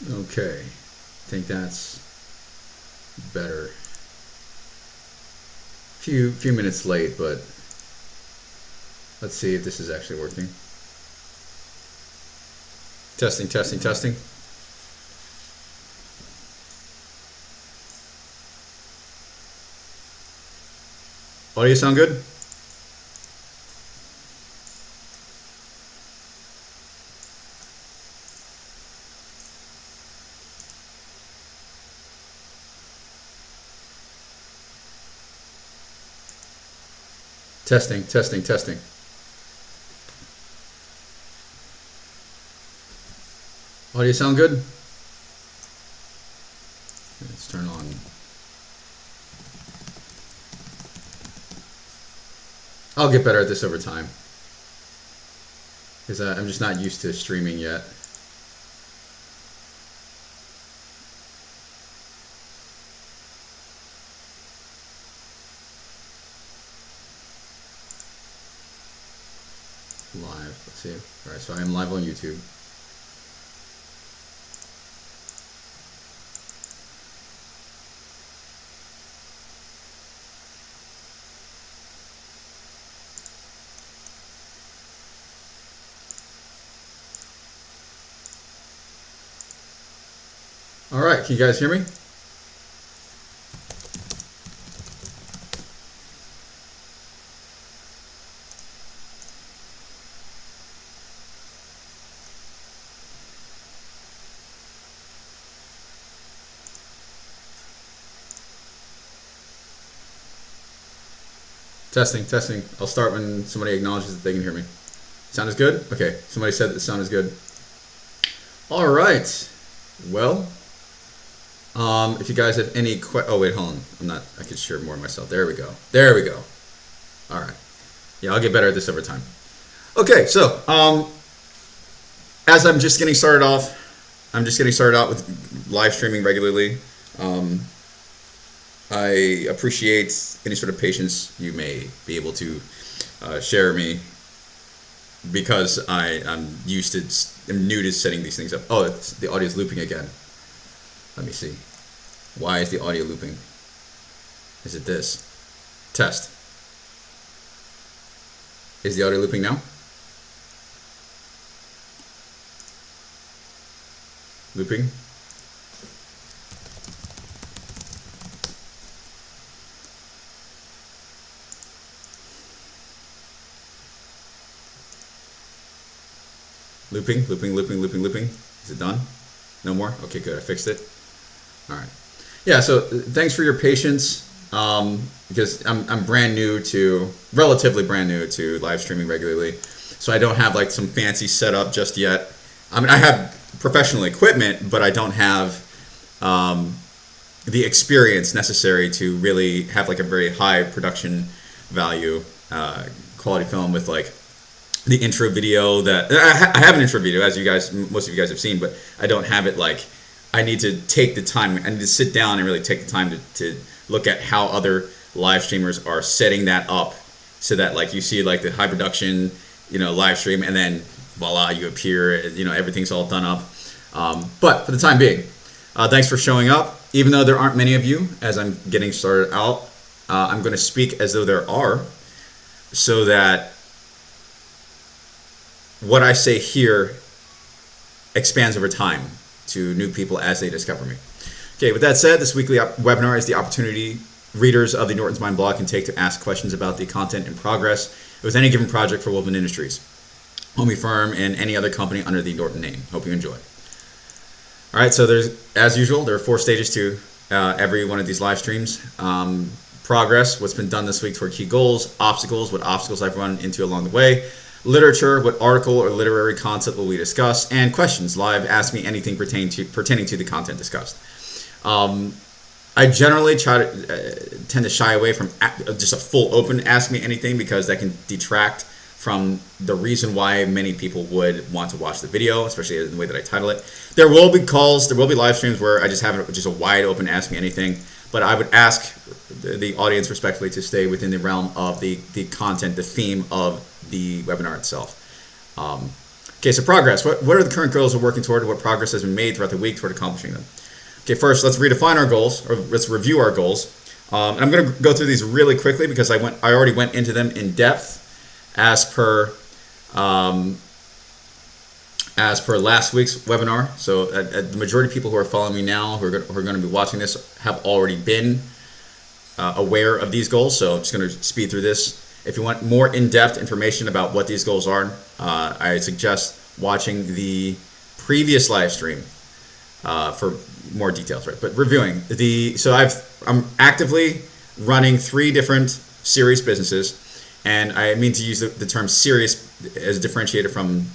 Okay, I think that's better. Few minutes late, but let's see if this is actually working. Testing, testing, testing. Audio sound good? Testing, testing, testing. Audio sound good? Let's turn on. I'll get better at this over time, because I'm just not used to streaming yet. Live, let's see. All right, so I am live on YouTube. All right, can you guys hear me? Testing, testing. I'll start when somebody acknowledges that they can hear me. Sound is good? Okay, somebody said that the sound is good. All right. Well, if you guys have any oh wait, hold on. I could share more myself. There we go. There we go. All right. Yeah, I'll get better at this over time. Okay, so as I'm just getting started off, I'm just getting started out with live streaming regularly. I appreciate any sort of patience you may be able to share me, because I'm new to setting these things up. Oh, the audio is looping again. Let me see. Why is the audio looping? Is it this? Test. Is the audio looping now? Looping. Looping, looping, looping, looping, looping. Is it done? No more? Okay, good. I fixed it. All right. Yeah, so thanks for your patience, because I'm relatively brand new to live streaming regularly. So I don't have like some fancy setup just yet. I mean, I have professional equipment, but I don't have the experience necessary to really have like a very high production value quality film with like the intro video that I have an intro video, as most of you guys have seen, but I don't have it like, I need to take the time. I need to sit down and really take the time to look at how other live streamers are setting that up, so that like you see like the high production, live stream, and then voila, you appear, everything's all done up. But for the time being, thanks for showing up. Even though there aren't many of you, as I'm getting started out, I'm going to speak as though there are, so that what I say here expands over time to new people as they discover me. Okay, with that said, this weekly webinar is the opportunity readers of the Norton's Mind blog can take to ask questions about the content in progress with any given project for Woven Industries, Homey Firm, and any other company under the Norton name. Hope you enjoy. All right, so as usual, there are 4 stages to every one of these live streams. Progress, what's been done this week toward key goals. Obstacles, what obstacles I've run into along the way. Literature, what article or literary concept will we discuss? And questions, live, ask me anything pertaining to the content discussed. I generally tend to shy away from just a full open ask me anything, because that can detract from the reason why many people would want to watch the video, especially in the way that I title it. There will be calls, there will be live streams where I just have just a wide open ask me anything, but I would ask the audience respectfully to stay within the realm of the content, the theme of the webinar itself. Okay, so progress. What are the current goals we're working toward? What progress has been made throughout the week toward accomplishing them? Okay, first, let's redefine our goals, or let's review our goals. And I'm going to go through these really quickly because I already went into them in depth as per last week's webinar. So the majority of people who are following me now, who are going to be watching this, have already been aware of these goals. So I'm just going to speed through this. If you want more in-depth information about what these goals are, I suggest watching the previous live stream for more details. Right, but reviewing I'm actively running 3 different serious businesses, and I mean to use the term serious as differentiated from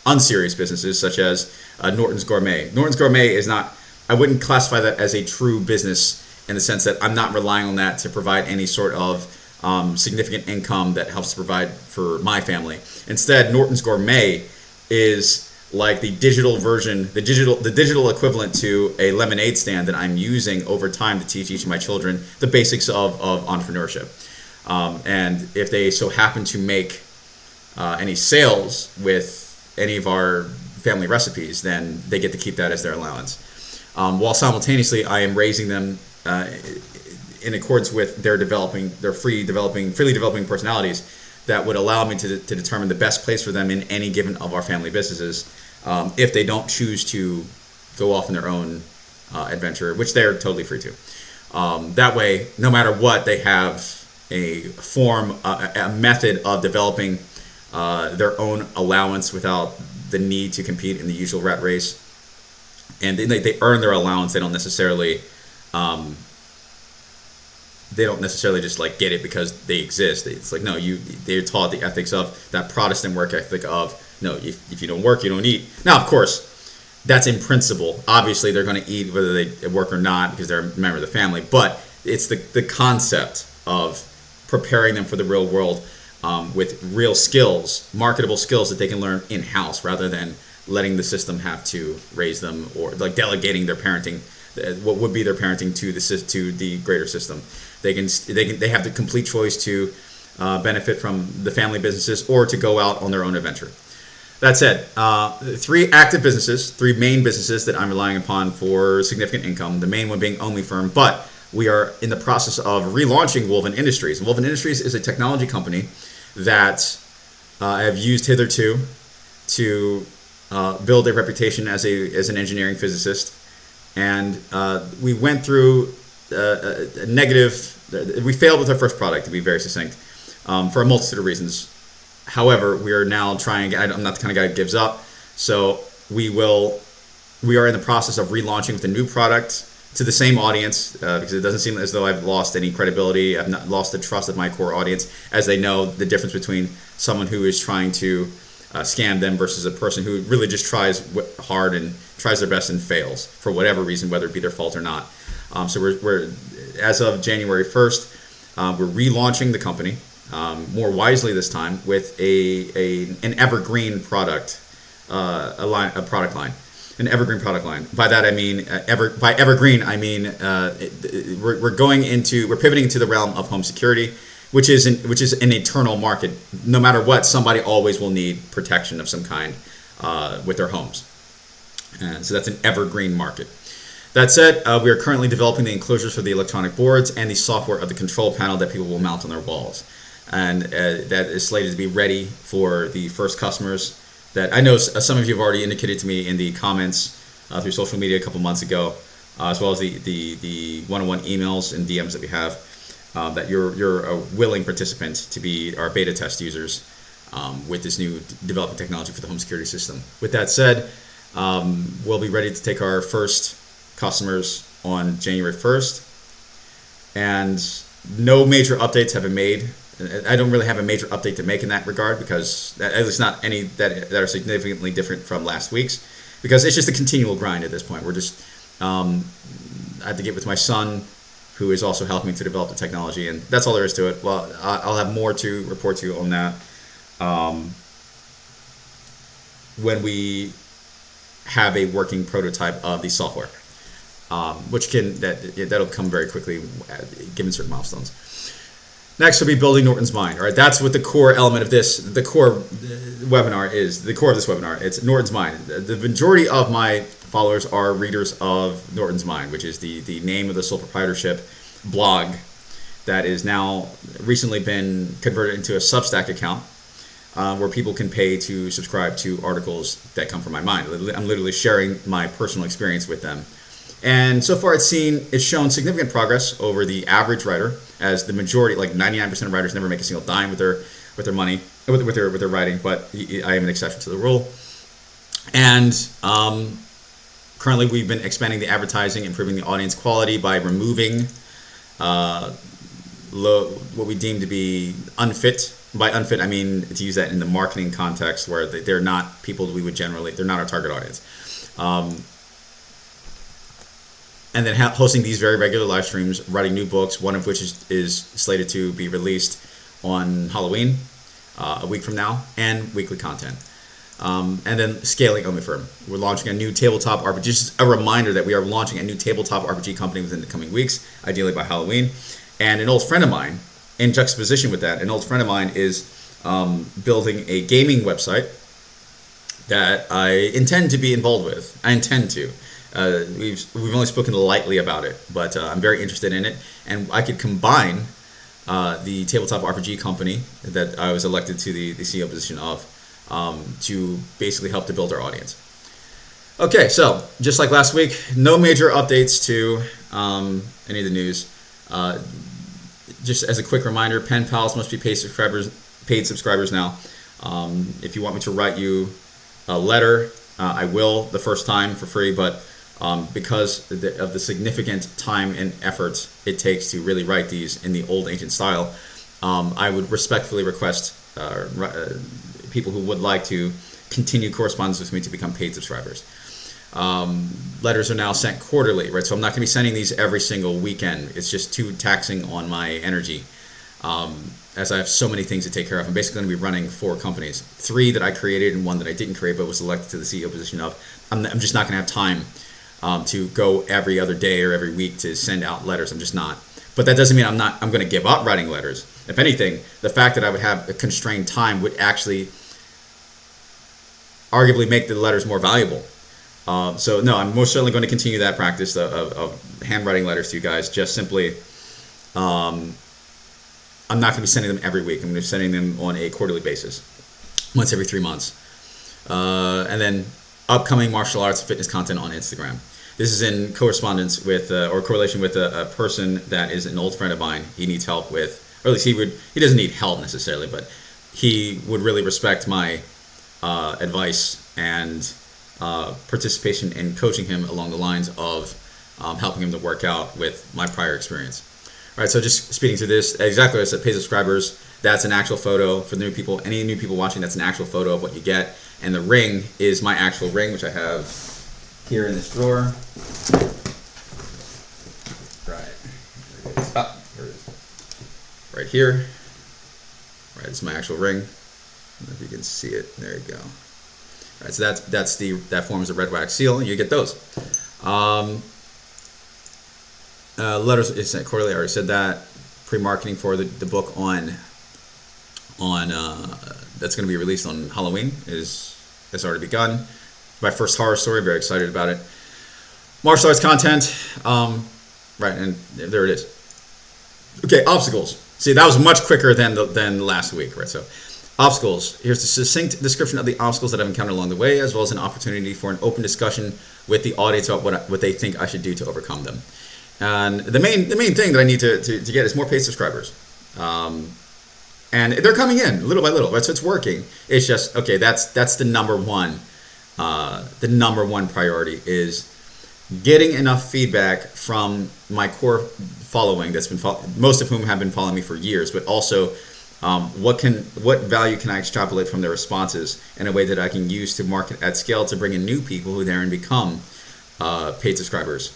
unserious businesses such as Norton's Gourmet. Norton's Gourmet is not. I wouldn't classify that as a true business in the sense that I'm not relying on that to provide any sort of significant income that helps to provide for my family. Instead, Norton's Gourmet is like the digital version, the digital equivalent to a lemonade stand that I'm using over time to teach each of my children the basics of entrepreneurship. And if they so happen to make any sales with any of our family recipes, then they get to keep that as their allowance. While simultaneously, I am raising them in accordance with their freely developing personalities that would allow me to determine the best place for them in any given of our family businesses, if they don't choose to go off on their own adventure, which they're totally free to. That way, no matter what, they have a method of developing their own allowance without the need to compete in the usual rat race. And they earn their allowance. They don't necessarily just like get it because they exist. It's like, no, they're taught the ethics of that Protestant work ethic of, no, if you don't work, you don't eat. Now, of course, that's in principle. Obviously, they're going to eat whether they work or not because they're a member of the family. But it's the concept of preparing them for the real world with real skills, marketable skills that they can learn in-house rather than letting the system have to raise them or like delegating their parenting, what would be their parenting to the greater system. They have the complete choice to benefit from the family businesses or to go out on their own adventure. That said, 3 active businesses, 3 main businesses that I'm relying upon for significant income, the main one being OnlyFirm, but we are in the process of relaunching Woven Industries. Woven Industries is a technology company that I have used hitherto to build a reputation as an engineering physicist. And we went through a negative, we failed with our first product, to be very succinct, for a multitude of reasons. However, we are now trying, I'm not the kind of guy who gives up, so we are in the process of relaunching with a new product to the same audience, because it doesn't seem as though I've lost any credibility. I've not lost the trust of my core audience, as they know the difference between someone who is trying to scam them versus a person who really just tries hard and tries their best and fails for whatever reason, whether it be their fault or not. So we're as of January 1st, we're relaunching the company more wisely this time with an evergreen product, a product line. An evergreen product line. By that I mean by evergreen I mean we're pivoting into the realm of home security, which is an eternal market. No matter what, somebody always will need protection of some kind with their homes, and so that's an evergreen market. That said, we are currently developing the enclosures for the electronic boards and the software of the control panel that people will mount on their walls, and that is slated to be ready for the first customers. That I know some of you have already indicated to me in the comments through social media a couple months ago, as well as the one-on-one emails and DMs that we have, that you're a willing participant to be our beta test users with this new developing technology for the home security system. With that said, we'll be ready to take our first customers on January 1st, and no major updates have been made. I don't really have a major update to make in that regard, because at least not any that are significantly different from last week's, because it's just a continual grind at this point. We're just I have to get with my son, who is also helping me to develop the technology, and that's all there is to it. Well, I'll have more to report to you on that when we have a working prototype of the software, that'll come very quickly given certain milestones. Next will be building Norton's mind. All right, that's what the core element of this, the core webinar is. The core of this webinar, it's Norton's mind. The majority of my followers are readers of Norton's Mind, which is the name of the sole proprietorship blog that is now recently been converted into a Substack account where people can pay to subscribe to articles that come from my mind. I'm literally sharing my personal experience with them. And so far it's shown significant progress over the average writer, as the majority, like 99% of writers, never make a single dime with their money, with their writing, but I am an exception to the rule. And currently we've been expanding the advertising, improving the audience quality by removing what we deem to be unfit. By unfit, I mean to use that in the marketing context, where they're not people we would generally, they're not our target audience. And then hosting these very regular live streams, writing new books, one of which is slated to be released on Halloween, a week from now, and weekly content. And then scaling Omi Firm. We're launching a new tabletop RPG. Just a reminder that we are launching a new tabletop RPG company within the coming weeks, ideally by Halloween. And an old friend of mine, in juxtaposition with that, an old friend of mine is building a gaming website that I intend to be involved with. I intend to. We've only spoken lightly about it, but I'm very interested in it, and I could combine the tabletop RPG company that I was elected to the CEO position of to basically help to build our audience. Okay, so just like last week, no major updates to any of the news. Just as a quick reminder, pen pals must be paid subscribers now. If you want me to write you a letter, I will the first time for free, but because of the significant time and effort it takes to really write these in the old ancient style, I would respectfully request people who would like to continue correspondence with me to become paid subscribers. Letters are now sent quarterly, right? So I'm not going to be sending these every single weekend. It's just too taxing on my energy, as I have so many things to take care of. I'm basically going to be running 4 companies, 3 that I created and 1 that I didn't create but was elected to the CEO position of. I'm just not going to have time to go every other day or every week to send out letters. I'm just not. But that doesn't mean I'm going to give up writing letters. If anything, the fact that I would have a constrained time would actually arguably make the letters more valuable. So no, I'm most certainly going to continue that practice of handwriting letters to you guys. Just simply, I'm not going to be sending them every week. I'm going to be sending them on a quarterly basis, once every 3 months. And then upcoming martial arts and fitness content on Instagram. This is in correspondence with, or correlation with a person that is an old friend of mine. He needs help with, or at least he doesn't need help necessarily, but he would really respect my advice and participation in coaching him along the lines of helping him to work out with my prior experience. All right, so just speaking to this, exactly as I said, paid subscribers, that's an actual photo for new people. Any new people watching, that's an actual photo of what you get. And the ring is my actual ring, which I have here in this drawer. Right. Here it is. Right here. Right, this is my actual ring. I don't know if you can see it. There you go. All right, so that forms a red wax seal. You get those. Letters is sent quarterly. I already said that. Pre-marketing for the book on that's going to be released on Halloween has already begun. My first horror story. Very excited about it. Martial arts content. Right, and there it is. Okay, obstacles. See, that was much quicker than last week, right? So, obstacles. Here's the succinct description of the obstacles that I've encountered along the way, as well as an opportunity for an open discussion with the audience about what they think I should do to overcome them. And the main thing that I need to get is more paid subscribers. And they're coming in little by little, right? So it's working. It's just, okay, that's the number one. The number one priority is getting enough feedback from my core following that's been most of whom have been following me for years, but also what value can I extrapolate from their responses in a way that I can use to market at scale to bring in new people who therein become paid subscribers.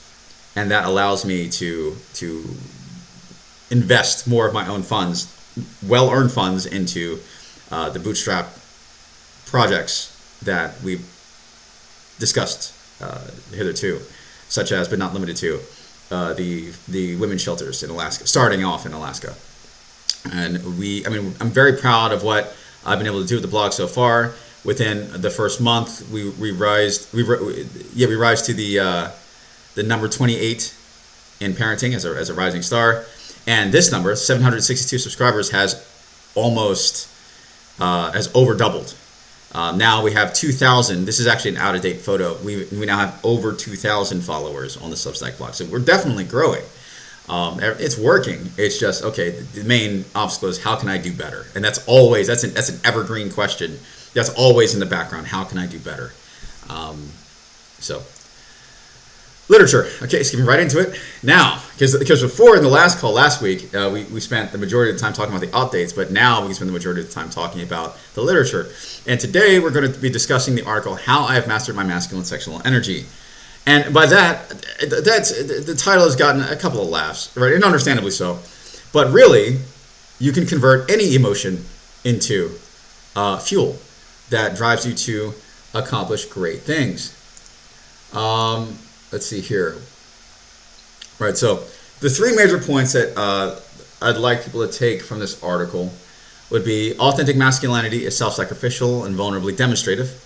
And that allows me to invest more of my own funds, well-earned funds, into the bootstrap projects that we've discussed hitherto, such as, but not limited to, the women's shelters in Alaska, starting off in Alaska. And I'm very proud of what I've been able to do with the blog so far. Within the first month, we rise to the number 28 in parenting as a rising star. And this number, 762 subscribers, has over doubled. Now we have 2,000. This is actually an out-of-date photo. We now have over 2,000 followers on the Substack blog. So we're definitely growing. It's working. It's just, okay, the main obstacle is how can I do better? And that's an evergreen question. That's always in the background. How can I do better? So literature. Okay, skipping right into it now, because before in the last call last week, we spent the majority of the time talking about the updates, but now we can spend the majority of the time talking about the literature. And today we're going to be discussing the article "How I Have Mastered My Masculine Sexual Energy." And by that's the title has gotten a couple of laughs, right? And understandably so. But really, you can convert any emotion into fuel that drives you to accomplish great things. Let's see here. Right, so the three major points that I'd like people to take from this article would be authentic masculinity is self-sacrificial and vulnerably demonstrative,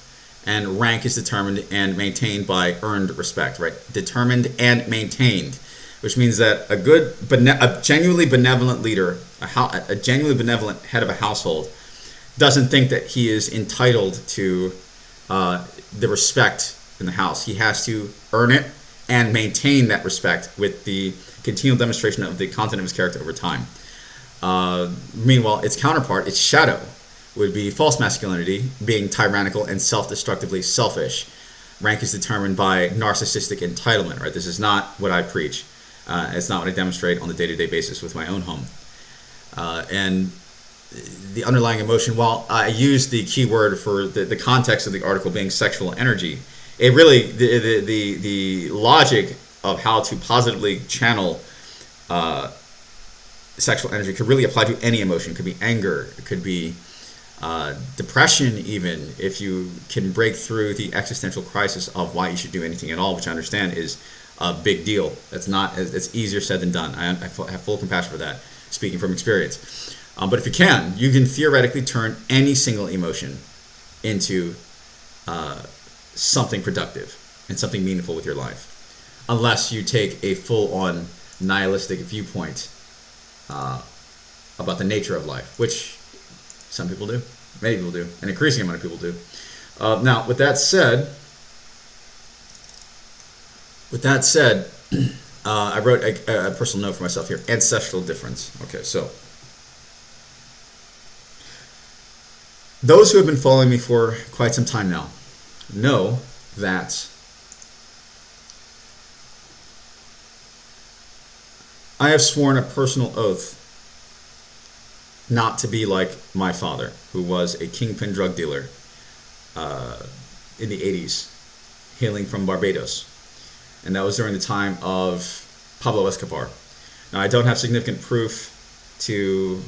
and rank is determined and maintained by earned respect, right? Determined and maintained, which means that a genuinely benevolent leader, a genuinely benevolent head of a household, doesn't think that he is entitled to the respect in the house. He has to earn it and maintain that respect with the continual demonstration of the content of his character over time. Meanwhile, its counterpart, its shadow, would be false masculinity, being tyrannical and self-destructively selfish. Rank is determined by narcissistic entitlement, right? This is not what I preach. It's not what I demonstrate on a day-to-day basis with my own home. And the underlying emotion, while I use the key word for the context of the article being sexual energy, it really, the logic of how to positively channel sexual energy could really apply to any emotion. It could be anger, it could be depression, even if you can break through the existential crisis of why you should do anything at all, which I understand is a big deal. It's easier said than done. I have full compassion for that, speaking from experience. But if you can theoretically turn any single emotion into something productive and something meaningful with your life, unless you take a full-on nihilistic viewpoint about the nature of life, which some people do, many people do, an increasing amount of people do. Now, with that said, I wrote a personal note for myself here: ancestral difference. Okay, so those who have been following me for quite some time now know that I have sworn a personal oath not to be like my father, who was a kingpin drug dealer in the 80s, hailing from Barbados. And that was during the time of Pablo Escobar. Now, I don't have significant proof to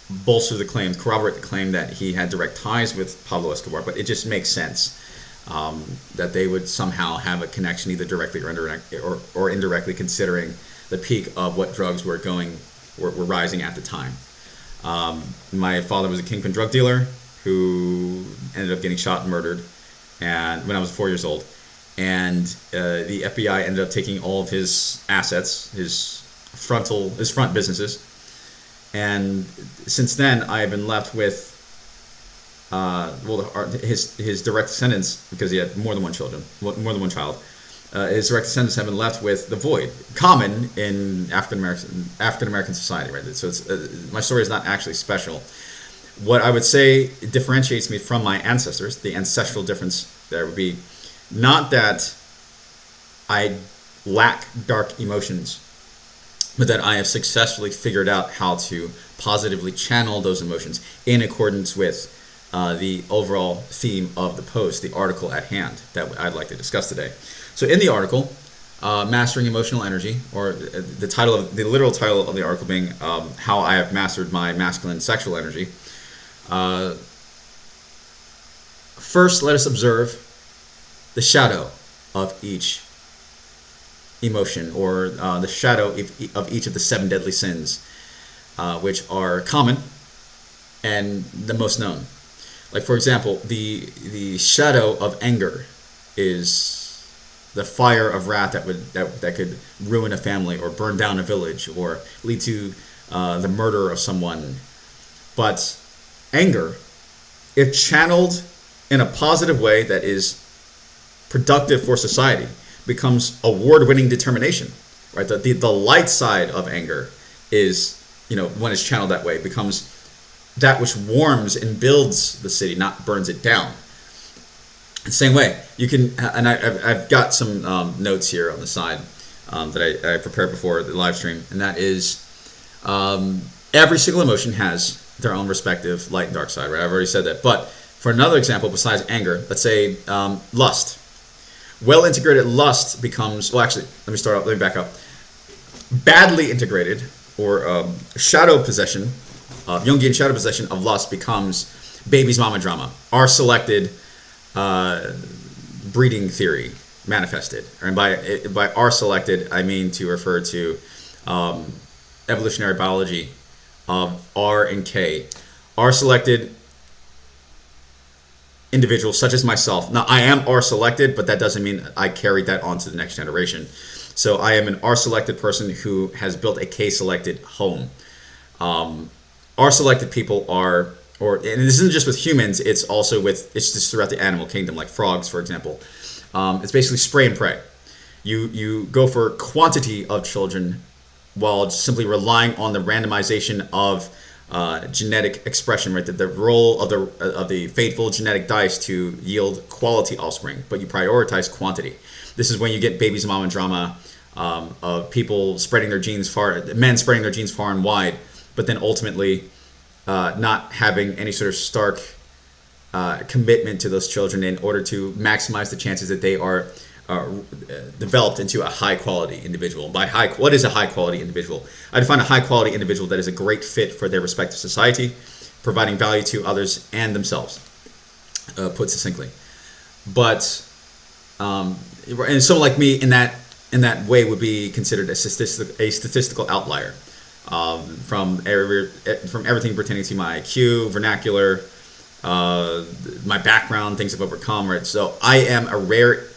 bolster the claim, corroborate the claim that he had direct ties with Pablo Escobar, but it just makes sense that they would somehow have a connection, either directly or indirectly, considering the peak of what drugs were rising at the time. My father was a kingpin drug dealer who ended up getting shot and murdered, and when I was 4 years old. And the FBI ended up taking all of his assets, his front businesses. And since then, I have been left with his direct descendants, because he had more than one child. His direct descendants have been left with the void, common in African American society, right? So it's my story is not actually special. What I would say differentiates me from my ancestors, the ancestral difference there would be not that I lack dark emotions, but that I have successfully figured out how to positively channel those emotions in accordance with the overall theme of the post, the article at hand that I'd like to discuss today. So in the article, Mastering Emotional Energy, or the literal title of the article being How I Have Mastered My Masculine Sexual Energy. First, let us observe the shadow of each emotion, or the shadow of each of the 7 deadly sins. which are common and the most known. Like, for example, the shadow of anger is the fire of wrath that could ruin a family or burn down a village or lead to the murder of someone. But anger, if channeled in a positive way that is productive for society, becomes award-winning determination. Right? The light side of anger is, when it's channeled that way, becomes that which warms and builds the city, not burns it down. Same way, you can, and I've got some notes here on the side that I prepared before the live stream, and that is every single emotion has their own respective light and dark side, right? I've already said that. But for another example, besides anger, let's say lust. Well integrated lust becomes, well, actually, let me back up. Badly integrated or shadow possession, Jungian shadow possession of lust becomes baby's mama drama, R-selected breeding theory manifested. And by R-selected, I mean to refer to evolutionary biology of R and K. R-selected individuals such as myself. Now, I am R-selected, but that doesn't mean I carried that on to the next generation. So I am an R-selected person who has built a K-selected home. R-selected people are, and this isn't just with humans, it's just throughout the animal kingdom, like frogs, for example. It's basically spray and pray. You go for quantity of children while simply relying on the randomization of genetic expression, right? The role of the fateful genetic dice to yield quality offspring, but you prioritize quantity. This is when you get baby's mama drama of people spreading their genes men spreading their genes far and wide, but then ultimately not having any sort of stark commitment to those children in order to maximize the chances that they are developed into a high quality individual. What is a high quality individual? I define a high quality individual that is a great fit for their respective society, providing value to others and themselves, put succinctly. But and someone like me in that way would be considered a statistical outlier, from everything pertaining to my IQ, vernacular, my background, things I've overcome. Right, so I am a rare,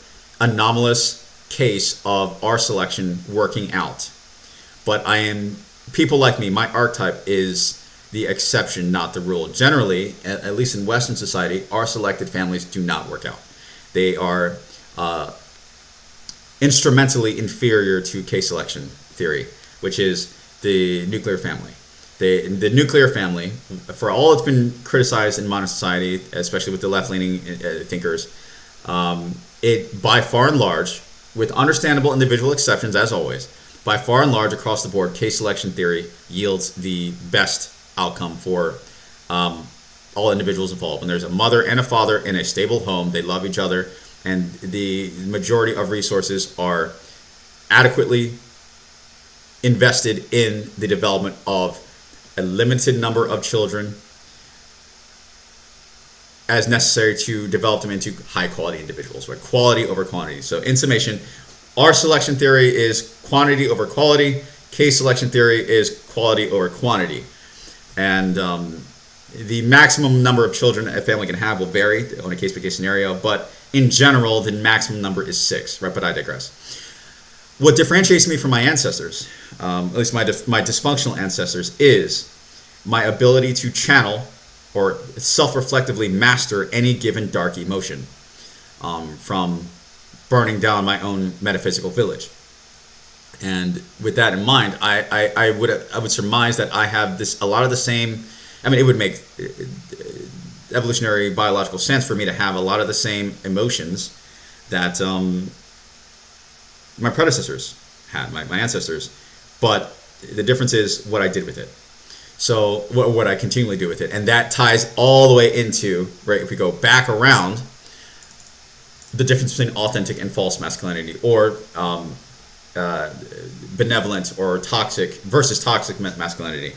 anomalous case of R selection working out. But people like me, my archetype is the exception, not the rule. Generally, at least in Western society, R selected families do not work out. They are instrumentally inferior to K selection theory, which is the nuclear family. The nuclear family, for all it's been criticized in modern society, especially with the left-leaning thinkers, it by far and large, with understandable individual exceptions as always, by far and large across the board, K selection theory yields the best outcome for all individuals involved. When there's a mother and a father in a stable home, they love each other, and the majority of resources are adequately invested in the development of a limited number of children as necessary to develop them into high quality individuals, right? Quality over quantity. So in summation, R selection theory is quantity over quality. K selection theory is quality over quantity. And the maximum number of children a family can have will vary on a case-by-case scenario, but in general, the maximum number is 6, right? But I digress. What differentiates me from my ancestors, at least my dysfunctional ancestors, is my ability to channel or self-reflectively master any given dark emotion, from burning down my own metaphysical village. And with that in mind, I would surmise that I have a lot of the same. I mean, it would make evolutionary biological sense for me to have a lot of the same emotions that my predecessors had, my ancestors, but the difference is what I did with it. So what I continually do with it, and that ties all the way into, right, if we go back around, the difference between authentic and false masculinity, or benevolent or toxic versus toxic masculinity.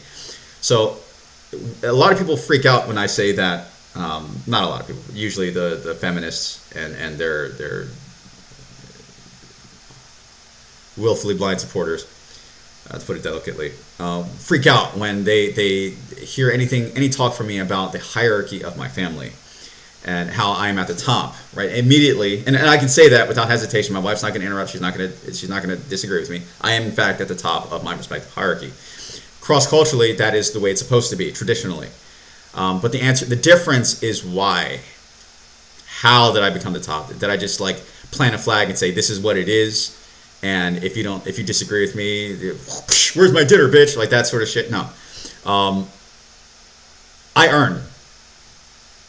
So a lot of people freak out when I say that. Not a lot of people, usually the feminists and their willfully blind supporters, to put it delicately, freak out when they hear any talk from me about the hierarchy of my family and how I'm at the top, right? Immediately, and I can say that without hesitation. My wife's not going to interrupt. She's not going to disagree with me. I am in fact at the top of my respective hierarchy. Cross-culturally, that is the way it's supposed to be traditionally. But the difference is why. How did I become the top? Did I just like plant a flag and say this is what it is? And if you disagree with me, where's my dinner, bitch? Like that sort of shit. No, I earn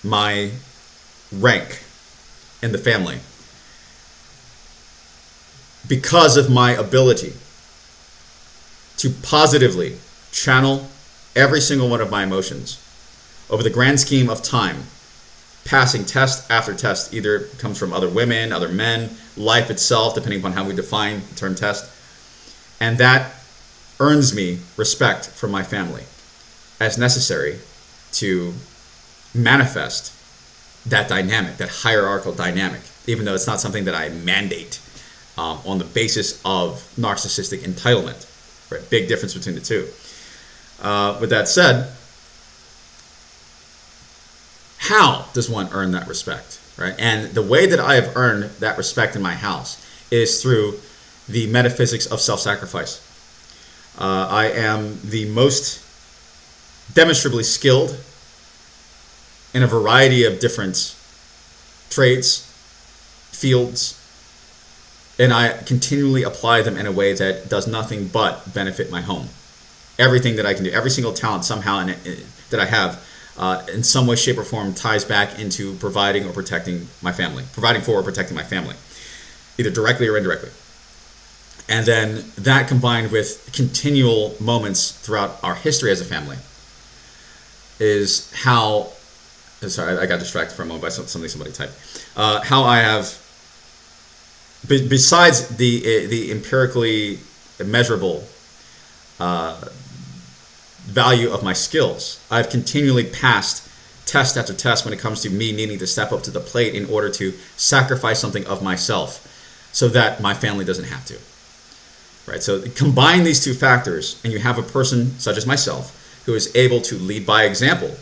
my rank in the family because of my ability to positively channel every single one of my emotions over the grand scheme of time, passing test after test. Either comes from other women, other men, life itself, depending upon how we define the term test. And that earns me respect from my family as necessary to manifest that dynamic, that hierarchical dynamic, even though it's not something that I mandate on the basis of narcissistic entitlement. Right? Big difference between the two. With that said, how does one earn that respect, right? And the way that I have earned that respect in my house is through the metaphysics of self-sacrifice. I am the most demonstrably skilled in a variety of different trades, fields, and I continually apply them in a way that does nothing but benefit my home. Everything that I can do, every single talent somehow that I have, in some way, shape, or form ties back into providing or protecting my family, providing for or protecting my family, either directly or indirectly. And then that combined with continual moments throughout our history as a family is how, sorry, I got distracted for a moment by something somebody typed, how I have, besides the empirically measurable value of my skills, I've continually passed test after test when it comes to me needing to step up to the plate in order to sacrifice something of myself so that my family doesn't have to. Right? So combine these two factors and you have a person such as myself who is able to lead by example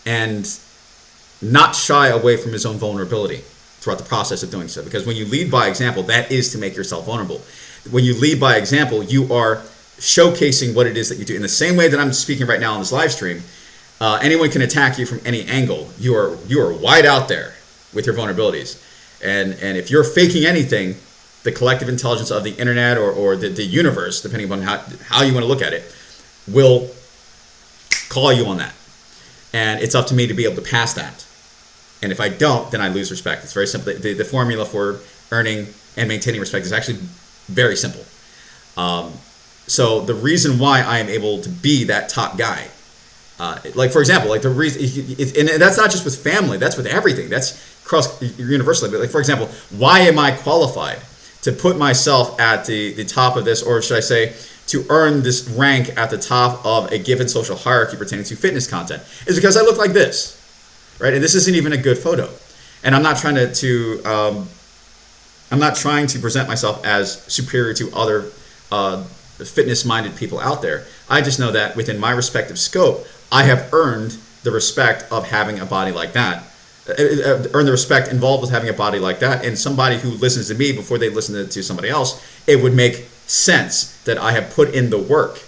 and not shy away from his own vulnerability throughout the process of doing so. Because when you lead by example, that is to make yourself vulnerable. When you lead by example, you are showcasing what it is that you do. In the same way that I'm speaking right now on this live stream, anyone can attack you from any angle. You are wide out there with your vulnerabilities. And if you're faking anything, the collective intelligence of the internet or the universe, depending upon how you want to look at it, will call you on that. And it's up to me to be able to pass that. And if I don't, then I lose respect. It's very simple. The formula for earning and maintaining respect is actually very simple. So the reason why I am able to be that top guy, like for example, like the reason, and that's not just with family, that's with everything. That's cross universally. But like for example, why am I qualified to put myself at the top of this, or should I say, to earn this rank at the top of a given social hierarchy pertaining to fitness content? Is because I look like this, right? And this isn't even a good photo. And I'm not trying I'm not trying to present myself as superior to other fitness-minded people out there. I just know that within my respective scope, I have earned the respect of having a body like that, earned the respect involved with having a body like that. And somebody who listens to me before they listen to somebody else, it would make sense that I have put in the work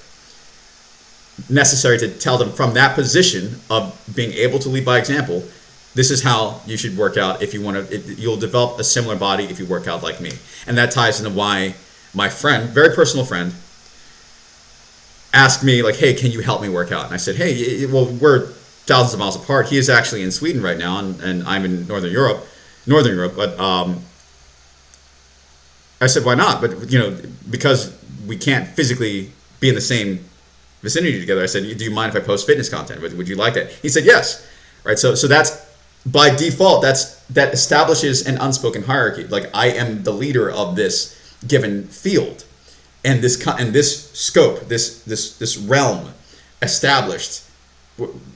necessary to tell them from that position of being able to lead by example, this is how you should work out if you want to. You'll develop a similar body if you work out like me. And that ties into why my friend, very personal friend, asked me like, hey, can you help me work out? And I said, hey, well, we're thousands of miles apart. He is actually in Sweden right now, and I'm in Northern Europe. But I said, why not? But because we can't physically be in the same vicinity together, I said, do you mind if I post fitness content? Would you like that? He said, yes. Right. So that's by default. That establishes an unspoken hierarchy. Like I am the leader of this given field. And this scope, this realm, established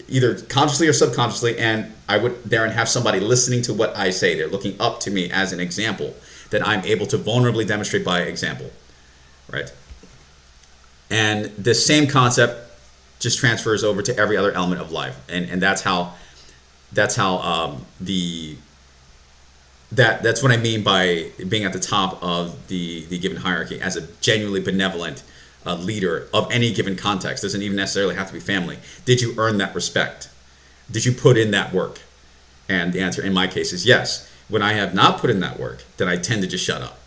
either consciously or subconsciously, and I would there and have somebody listening to what I say. They're looking up to me as an example that I'm able to vulnerably demonstrate by example, right? And the same concept just transfers over to every other element of life, and that's how that's what I mean by being at the top of the given hierarchy as a genuinely benevolent leader of any given context. Doesn't even necessarily have to be family. Did you earn that respect? Did you put in that work? And the answer in my case is yes. When I have not put in that work, then I tend to just shut up,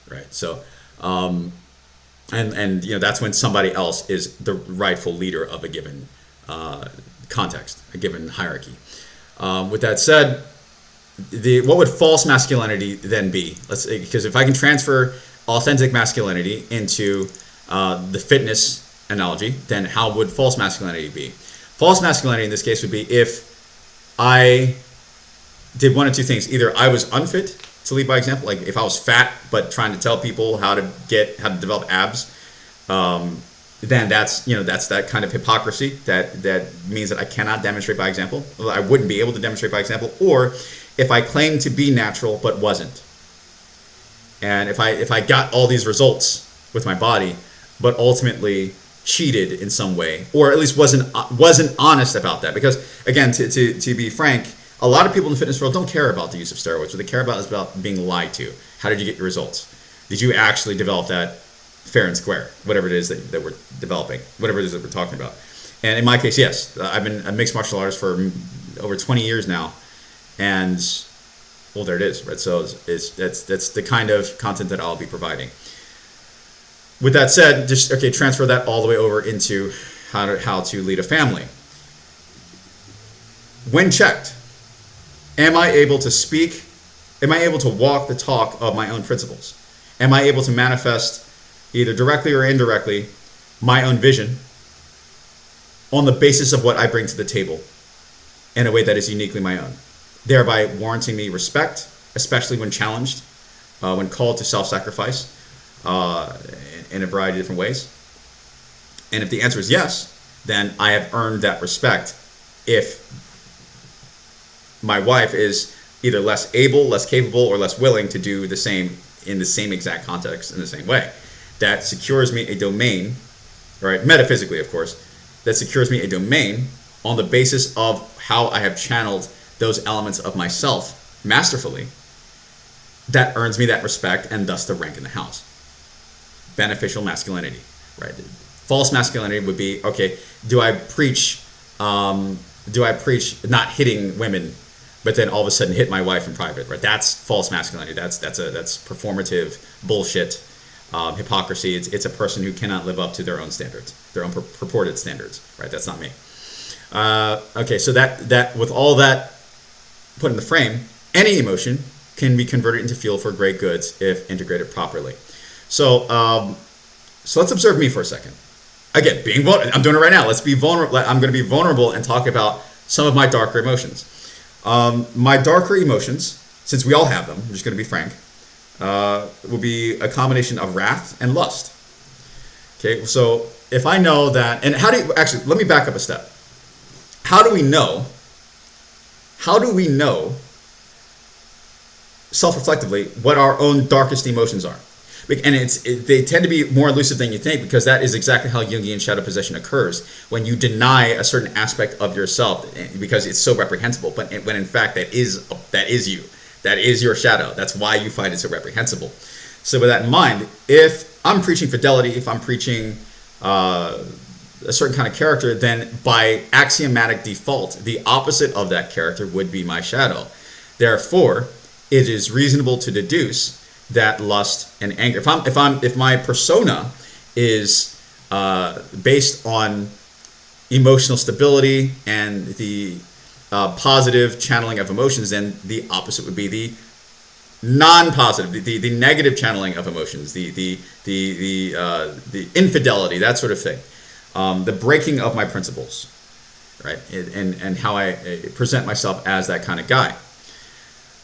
right? So, and that's when somebody else is the rightful leader of a given context, a given hierarchy. With that said, what would false masculinity then be? Because if I can transfer authentic masculinity into the fitness analogy, then how would false masculinity be? False masculinity in this case would be if I did one of two things. Either I was unfit to lead by example, like if I was fat but trying to tell people how to develop abs, then that's that kind of hypocrisy that means that I cannot demonstrate by example. I wouldn't be able to demonstrate by example. Or if I claimed to be natural but wasn't, and if I got all these results with my body but ultimately cheated in some way, or at least wasn't honest about that. Because again, to be frank, a lot of people in the fitness world don't care about the use of steroids. What they care about is about being lied to. How did you get your results? Did you actually develop that fair and square, whatever it is that we're developing, whatever it is that we're talking about? And in my case, yes, I've been a mixed martial artist for over 20 years now, and well, there it is, right? So that's the kind of content that I'll be providing. With that said, just transfer that all the way over into how to lead a family. When checked, am I able to speak? Am I able to walk the talk of my own principles? Am I able to manifest either directly or indirectly my own vision on the basis of what I bring to the table in a way that is uniquely my own, thereby warranting me respect, especially when challenged, when called to self-sacrifice in a variety of different ways? And if the answer is yes, then I have earned that respect. If my wife is either less able, less capable, or less willing to do the same in the same exact context in the same way, that secures me a domain, right? Metaphysically, of course, that secures me a domain on the basis of how I have channeled those elements of myself masterfully, that earns me that respect and thus the rank in the house. Beneficial masculinity, right? False masculinity would be, do I preach not hitting women, but then all of a sudden hit my wife in private, right? That's false masculinity. That's performative bullshit, hypocrisy. It's a person who cannot live up to their own standards, their own purported standards, right? That's not me. So that with all that put in the frame, any emotion can be converted into fuel for great goods if integrated properly. So let's observe me for a second. Again, being vulnerable. I'm doing it right now. Let's be vulnerable. I'm going to be vulnerable and talk about some of my darker emotions. My darker emotions, since we all have them, I'm just going to be frank, will be a combination of wrath and lust. Okay, so if I know that, and let me back up a step. How do we know self-reflectively what our own darkest emotions are? And they tend to be more elusive than you think, because that is exactly how Jungian shadow possession occurs, when you deny a certain aspect of yourself because it's so reprehensible, but when in fact that is you. That is your shadow. That's why you find it so reprehensible. So with that in mind, if I'm preaching fidelity, if I'm preaching a certain kind of character, then by axiomatic default, the opposite of that character would be my shadow. Therefore, it is reasonable to deduce that lust and anger, if my persona is based on emotional stability and the positive channeling of emotions, then the opposite would be the non-positive, the negative channeling of emotions, the infidelity, that sort of thing, the breaking of my principles, right, and how I present myself as that kind of guy.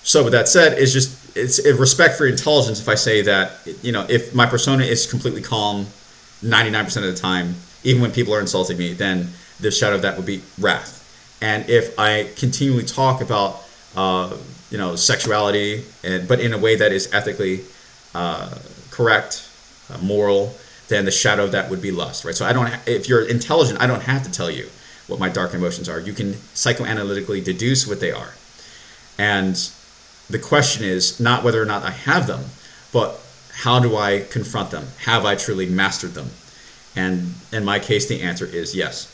So with that said, it's a respect for intelligence if I say that, if my persona is completely calm 99% of the time, even when people are insulting me, then the shadow of that would be wrath. And if I continually talk about, sexuality, but in a way that is ethically correct, moral, then the shadow of that would be lust, right? So if you're intelligent, I don't have to tell you what my dark emotions are. You can psychoanalytically deduce what they are. And the question is not whether or not I have them, but how do I confront them? Have I truly mastered them? And in my case, the answer is yes.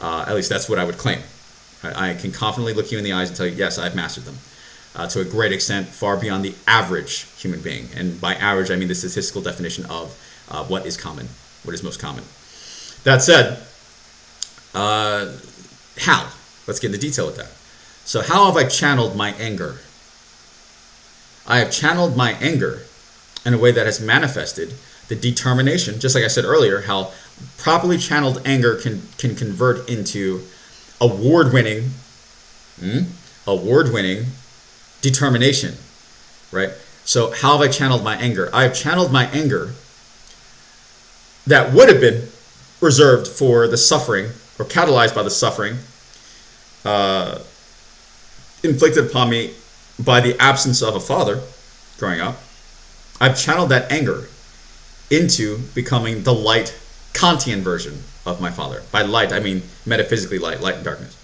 At least that's what I would claim. I can confidently look you in the eyes and tell you, yes, I've mastered them. To a great extent, far beyond the average human being. And by average, I mean the statistical definition of what is common, what is most common. That said, how? Let's get into detail with that. So how have I channeled my anger? I have channeled my anger in a way that has manifested the determination, just like I said earlier, how properly channeled anger can convert into award-winning determination, right? So how have I channeled my anger? I have channeled my anger that would have been reserved for the suffering, or catalyzed by the suffering inflicted upon me by the absence of a father growing up. I've channeled that anger into becoming the light Kantian version of my father. By light, I mean metaphysically light and darkness.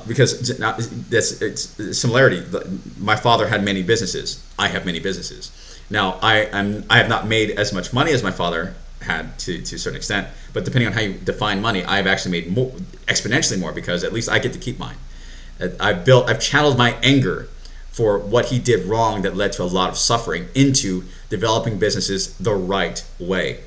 Because it's similarity. My father had many businesses. I have many businesses. Now, I have not made as much money as my father had to a certain extent, but depending on how you define money, I've actually made more, exponentially more, because at least I get to keep mine. I've channeled my anger for what he did wrong that led to a lot of suffering into developing businesses the right way.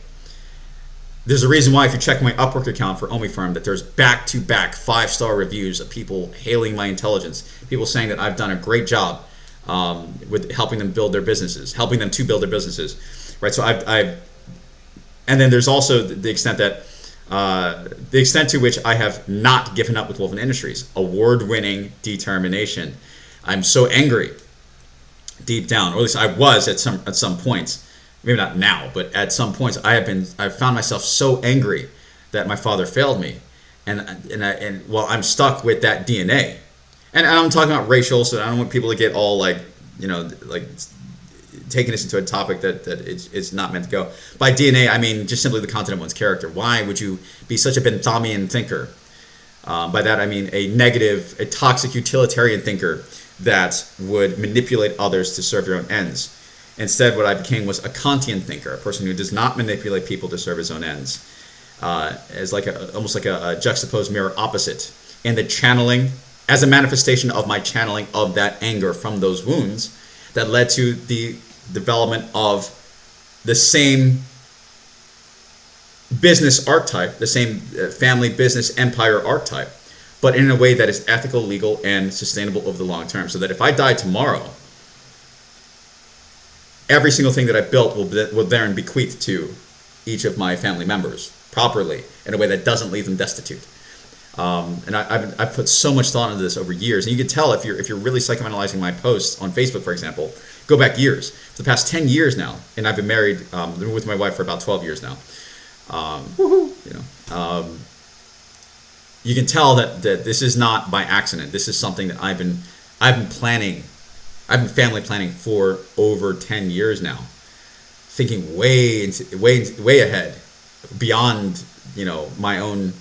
There's a reason why, if you check my Upwork account for OmiFirm, that there's back-to-back 5-star reviews of people hailing my intelligence, people saying that I've done a great job with helping them build their businesses, helping them to build their businesses, right? So and then there's also the extent that the extent to which I have not given up with Wolfen Industries, award-winning determination. I'm so angry deep down, or at least I was at some points. Maybe not now, but at some points I've found myself so angry that my father failed me, and well, I'm stuck with that DNA, and I'm talking about racial, so I don't want people to get all like taking this into a topic that it's not meant to go. By DNA, I mean just simply the content of one's character. Why would you be such a Benthamian thinker? By that I mean a toxic utilitarian thinker that would manipulate others to serve your own ends. Instead, what I became was a Kantian thinker, a person who does not manipulate people to serve his own ends, as almost like a juxtaposed mirror opposite. And the channeling, as a manifestation of my channeling of that anger from those wounds, that led to the development of the same business archetype, the same family business empire archetype, but in a way that is ethical, legal, and sustainable over the long term. So that if I die tomorrow, every single thing that I built will then bequeath to each of my family members properly in a way that doesn't leave them destitute. And I've put so much thought into this over years, and you can tell if you're really psychoanalyzing my posts on Facebook, for example. Go back years, for the past 10 years now, and I've been married with my wife for about 12 years now. You can tell that this is not by accident. This is something that I've been planning. I've been family planning for over 10 years now, thinking way ahead, beyond my own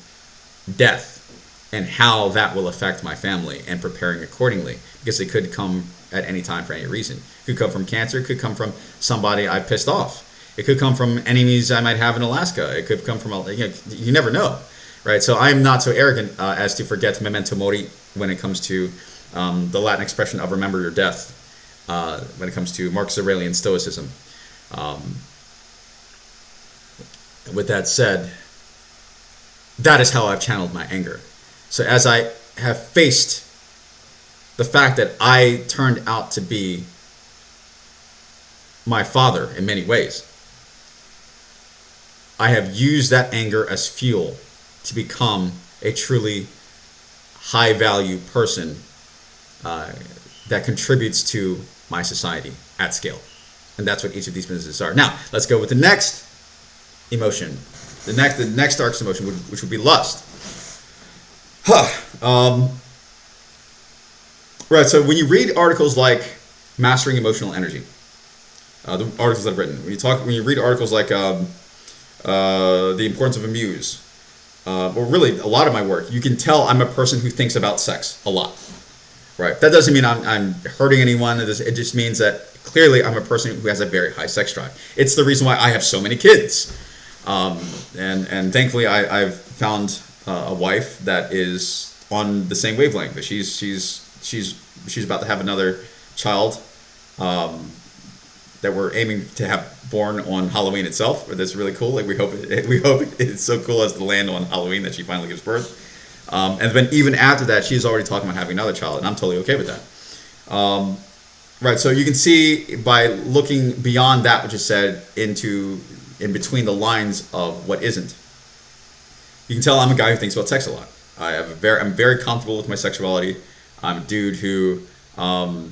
death and how that will affect my family, and preparing accordingly, because it could come at any time for any reason. It could come from cancer. It could come from somebody I pissed off. It could come from enemies I might have in Alaska. It could come from you never know, right? So I'm not so arrogant as to forget memento mori when it comes to the Latin expression of remember your death. When it comes to Marcus Aurelian Stoicism. With that said, that is how I've channeled my anger. So as I have faced the fact that I turned out to be my father in many ways, I have used that anger as fuel to become a truly high-value person that contributes to my society at scale. And that's what each of these businesses are. Now, let's go with the next emotion. The next darkest emotion, which would be lust. Right, so when you read articles like Mastering Emotional Energy, the articles I've written, when you read articles like the importance of a muse. Or really, a lot of my work, you can tell I'm a person who thinks about sex a lot. Right. That doesn't mean I'm hurting anyone. It just means that clearly I'm a person who has a very high sex drive. It's the reason why I have so many kids. And thankfully I've found a wife that is on the same wavelength. But she's about to have another child that we're aiming to have born on Halloween itself. That's really cool. Like we hope it's so cool as to land on Halloween that she finally gives birth. And then even after that, she's already talking about having another child, and I'm totally okay with that. Right, so you can see by looking beyond that which is said in between the lines of what isn't. You can tell I'm a guy who thinks about sex a lot. I'm very comfortable with my sexuality. I'm a dude who I've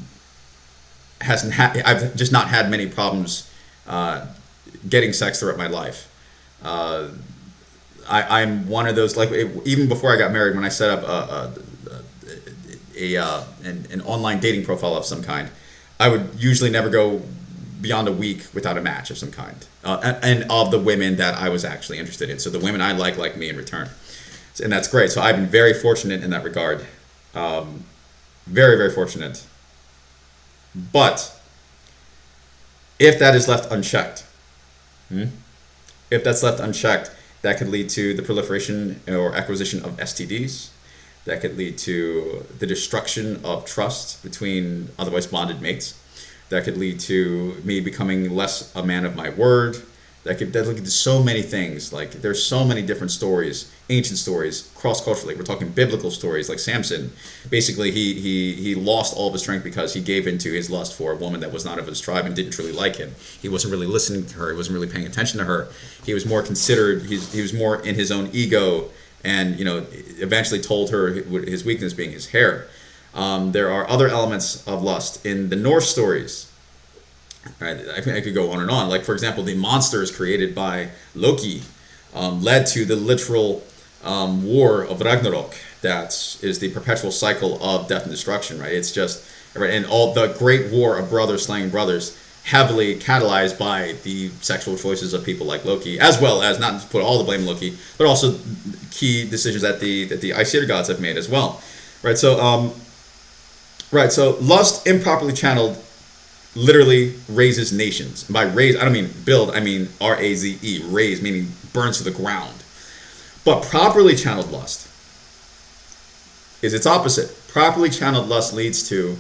just not had many problems getting sex throughout my life. I'm one of those, like, even before I got married, when I set up an online dating profile of some kind, I would usually never go beyond a week without a match of some kind, and of the women that I was actually interested in. So the women I like me in return, and that's great. So I've been very fortunate in that regard, very, very fortunate. But if that is left unchecked, if that's left unchecked, that could lead to the proliferation or acquisition of STDs. That could lead to the destruction of trust between otherwise bonded mates. That could lead to me becoming less a man of my word. That lead to so many things. Like, there's so many different stories, ancient stories, cross-culturally. We're talking biblical stories like Samson. Basically, he lost all of his strength because he gave into his lust for a woman that was not of his tribe and didn't truly like him. He wasn't really listening to her. He wasn't really paying attention to her. He was more considered. He was more in his own ego, and eventually told her his weakness being his hair. There are other elements of lust in the Norse stories. Right, I could go on and on. Like, for example, the monsters created by Loki led to the literal war of Ragnarok. That is the perpetual cycle of death and destruction. Right, it's just right, and all the great war of brothers slaying brothers, heavily catalyzed by the sexual choices of people like Loki, as well as, not to put all the blame on Loki, but also key decisions that the Aesir gods have made as well. Right, so lust improperly channeled literally raises nations. By raise, I don't mean build, I mean R-A-Z-E, raise, meaning burns to the ground. But properly channeled lust is its opposite. Properly channeled lust leads to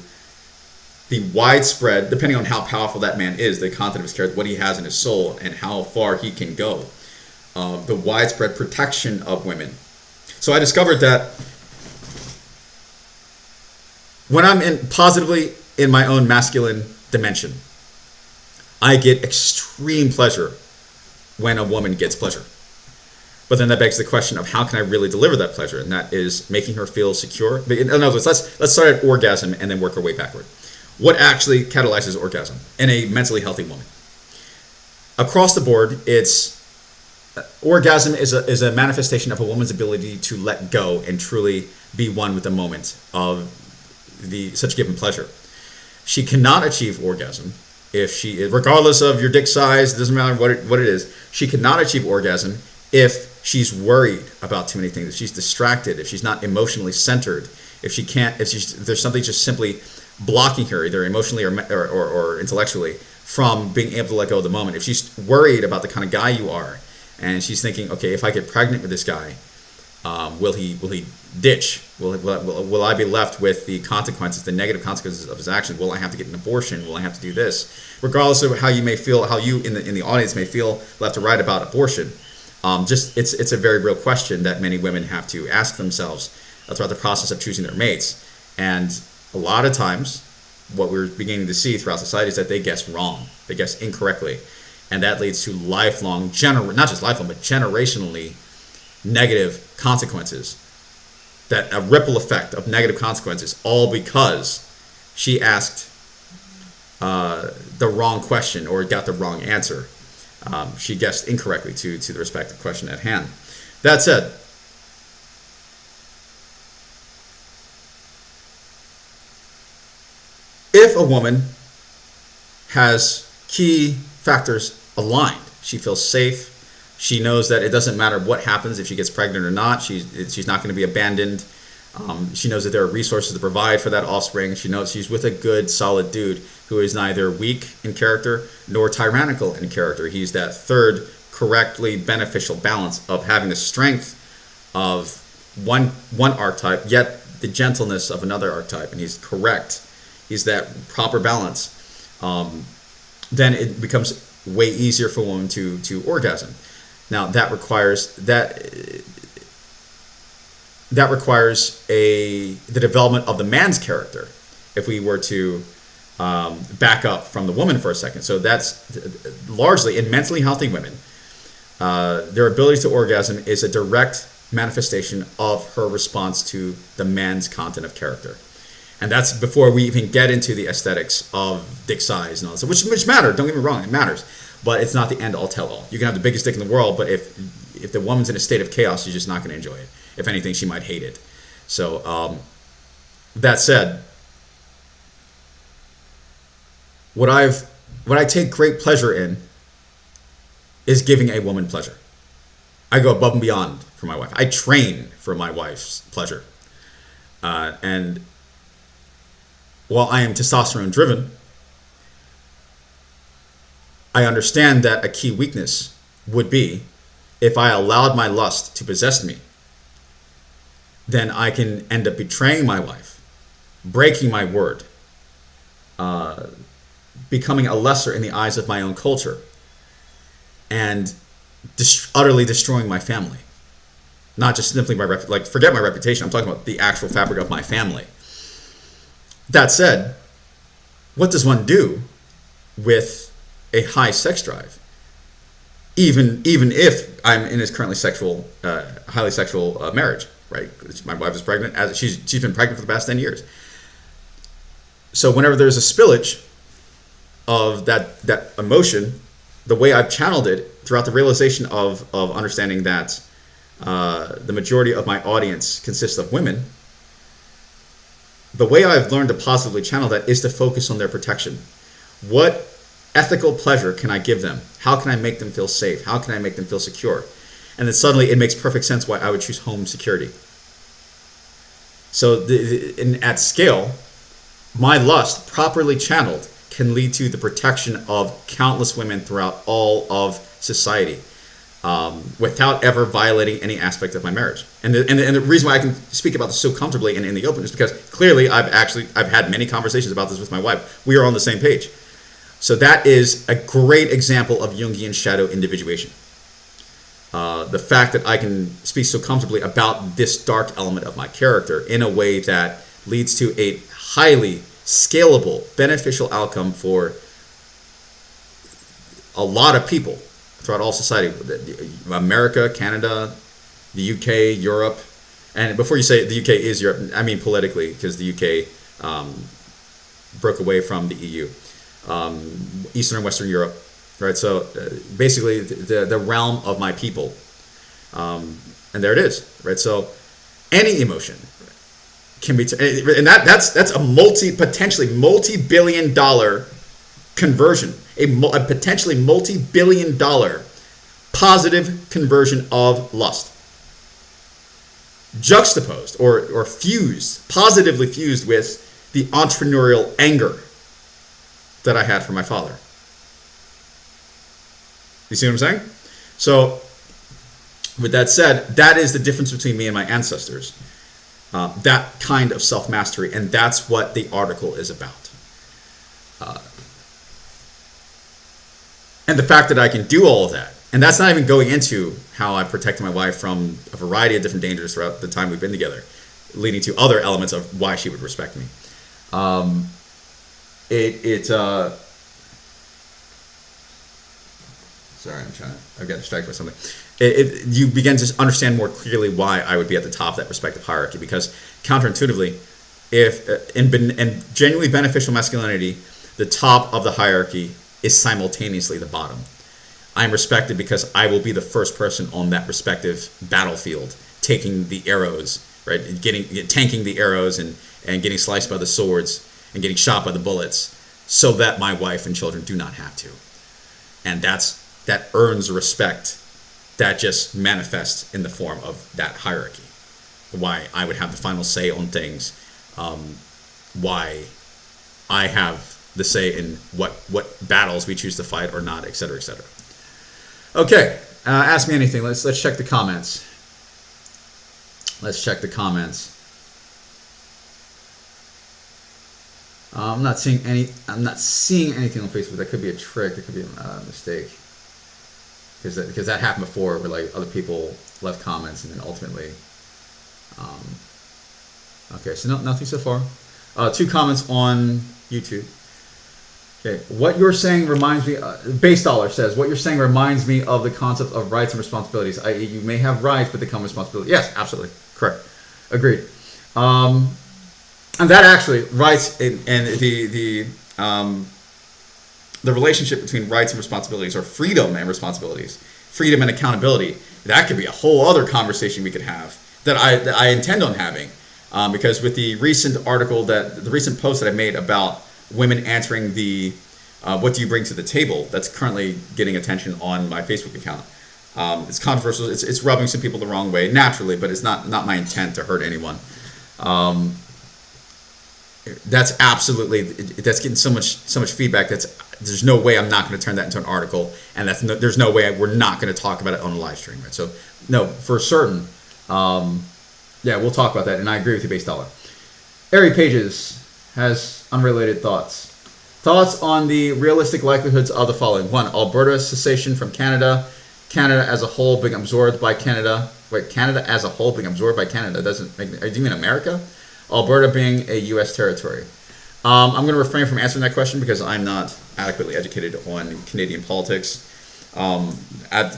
the widespread, depending on how powerful that man is, the content of his character, what he has in his soul, and how far he can go, the widespread protection of women. So I discovered that when I'm positively in my own masculine dimension, I get extreme pleasure when a woman gets pleasure. But then that begs the question of how can I really deliver that pleasure, and that is making her feel secure. In other words, let's start at orgasm and then work our way backward. What actually catalyzes orgasm in a mentally healthy woman? Across the board, orgasm is a manifestation of a woman's ability to let go and truly be one with the moment of such given pleasure. She cannot achieve orgasm regardless of your dick size, it doesn't matter what it is, she cannot achieve orgasm if she's worried about too many things, if she's distracted, if she's not emotionally centered, if there's something just simply blocking her, either emotionally or intellectually, from being able to let go of the moment. If she's worried about the kind of guy you are, and she's thinking, okay, if I get pregnant with this guy, will he ditch? Will I be left with the consequences, the negative consequences of his actions? Will I have to get an abortion? Will I have to do this? Regardless of how you may feel, how you in the audience may feel left or right about abortion, it's a very real question that many women have to ask themselves throughout the process of choosing their mates. And a lot of times, what we're beginning to see throughout society is that they guess wrong, they guess incorrectly, and that leads to lifelong, not just lifelong, but generationally negative consequences, that a ripple effect of negative consequences, all because she asked the wrong question or got the wrong answer. She guessed incorrectly to the respective question at hand. That said, if a woman has key factors aligned, she feels safe, She knows that it doesn't matter what happens if she gets pregnant or not. She's not going to be abandoned. She knows that there are resources to provide for that offspring. She knows she's with a good, solid dude who is neither weak in character nor tyrannical in character. He's that third, correctly beneficial balance of having the strength of one archetype, yet the gentleness of another archetype, and he's correct. He's that proper balance. Then it becomes way easier for a woman to orgasm. Now that requires the development of the man's character. If we were to back up from the woman for a second, so that's largely in mentally healthy women. Their ability to orgasm is a direct manifestation of her response to the man's content of character. And that's before we even get into the aesthetics of dick size and all this, which matter, don't get me wrong, it matters. But it's not the end all tell all. You can have the biggest dick in the world, but if the woman's in a state of chaos, you're just not going to enjoy it. If anything, she might hate it. So that said, what I take great pleasure in is giving a woman pleasure. I go above and beyond for my wife. I train for my wife's pleasure. And while I am testosterone driven, I understand that a key weakness would be if I allowed my lust to possess me, then I can end up betraying my wife, breaking my word, becoming a lesser in the eyes of my own culture, and utterly destroying my family. Not just simply forget my reputation, I'm talking about the actual fabric of my family. That said, what does one do with a high sex drive? Even if I'm in this currently highly sexual marriage, right? My wife is pregnant, as she's been pregnant for the past 10 years. So whenever there's a spillage of that emotion, the way I've channeled it throughout the realization of understanding that the majority of my audience consists of women, the way I've learned to positively channel that is to focus on their protection. What ethical pleasure can I give them? How can I make them feel safe? How can I make them feel secure? And then suddenly it makes perfect sense why I would choose home security. So at scale, my lust, properly channeled, can lead to the protection of countless women throughout all of society, without ever violating any aspect of my marriage. And the reason why I can speak about this so comfortably and in the open is because clearly I've had many conversations about this with my wife. We are on the same page. So that is a great example of Jungian shadow individuation. The fact that I can speak so comfortably about this dark element of my character in a way that leads to a highly scalable, beneficial outcome for a lot of people throughout all society. America, Canada, the UK, Europe. And before you say the UK is Europe, I mean politically, because the UK broke away from the EU. Eastern and Western Europe, right? So basically the realm of my people. And there it is, right? So any emotion can be, and that's a potentially multi-billion-dollar conversion, a potentially multi-billion-dollar positive conversion of lust, juxtaposed or fused, positively fused with the entrepreneurial anger that I had for my father. You see what I'm saying? So with that said, that is the difference between me and my ancestors. That kind of self-mastery, and that's what the article is about. And the fact that I can do all of that, and that's not even going into how I protected my wife from a variety of different dangers throughout the time we've been together, leading to other elements of why she would respect me. Sorry, I've got distracted by something. You begin to understand more clearly why I would be at the top of that respective hierarchy, because counterintuitively, if in genuinely beneficial masculinity, the top of the hierarchy is simultaneously the bottom. I'm respected because I will be the first person on that respective battlefield, taking the arrows, right, tanking the arrows and getting sliced by the swords and getting shot by the bullets, so that my wife and children do not have to. And that earns respect that just manifests in the form of that hierarchy. Why I would have the final say on things, why I have the say in what battles we choose to fight or not, etc., etc. Okay, ask me anything. Let's check the comments. Let's check the comments. I'm not seeing anything on Facebook. That could be a trick. That could be a mistake. Because that happened before, where like other people left comments and then ultimately. Okay, so nothing so far. 2 comments on YouTube. Okay, what you're saying reminds me. Base Dollar says what you're saying reminds me of the concept of rights and responsibilities. I.e., you may have rights, but they come with responsibilities. Yes, absolutely, correct, agreed. And that actually rights and the relationship between rights and responsibilities, or freedom and responsibilities, freedom and accountability. That could be a whole other conversation we could have that I intend on having, because with the recent article the recent post that I made about women answering the what do you bring to the table, that's currently getting attention on my Facebook account. It's controversial. It's rubbing some people the wrong way naturally, but it's not my intent to hurt anyone. That's getting so much feedback. There's no way I'm not going to turn that into an article, and there's no way we're not going to talk about it on a live stream, right? So no, for certain, yeah, we'll talk about that, and I agree with you, Base Dollar. Ari Pages has unrelated thoughts. Thoughts on the realistic likelihoods of the following: 1, Alberta cessation from Canada. Canada as a whole being absorbed by Canada. Wait, Canada as a whole being absorbed by Canada doesn't make. Do you mean America? Alberta being a U.S. territory. I'm going to refrain from answering that question because I'm not adequately educated on Canadian politics. I'm not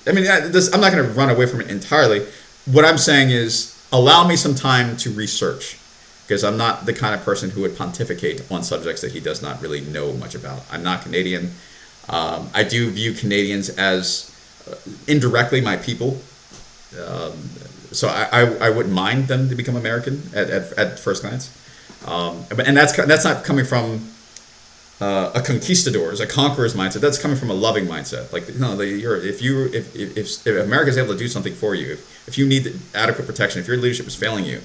going to run away from it entirely. What I'm saying is allow me some time to research, because I'm not the kind of person who would pontificate on subjects that he does not really know much about. I'm not Canadian. I do view Canadians as indirectly my people. So I wouldn't mind them to become American at first glance, and that's not coming from a conquistador's, a conqueror's mindset. That's coming from a loving mindset. Like, no, if America is able to do something for you, if you need adequate protection, if your leadership is failing you,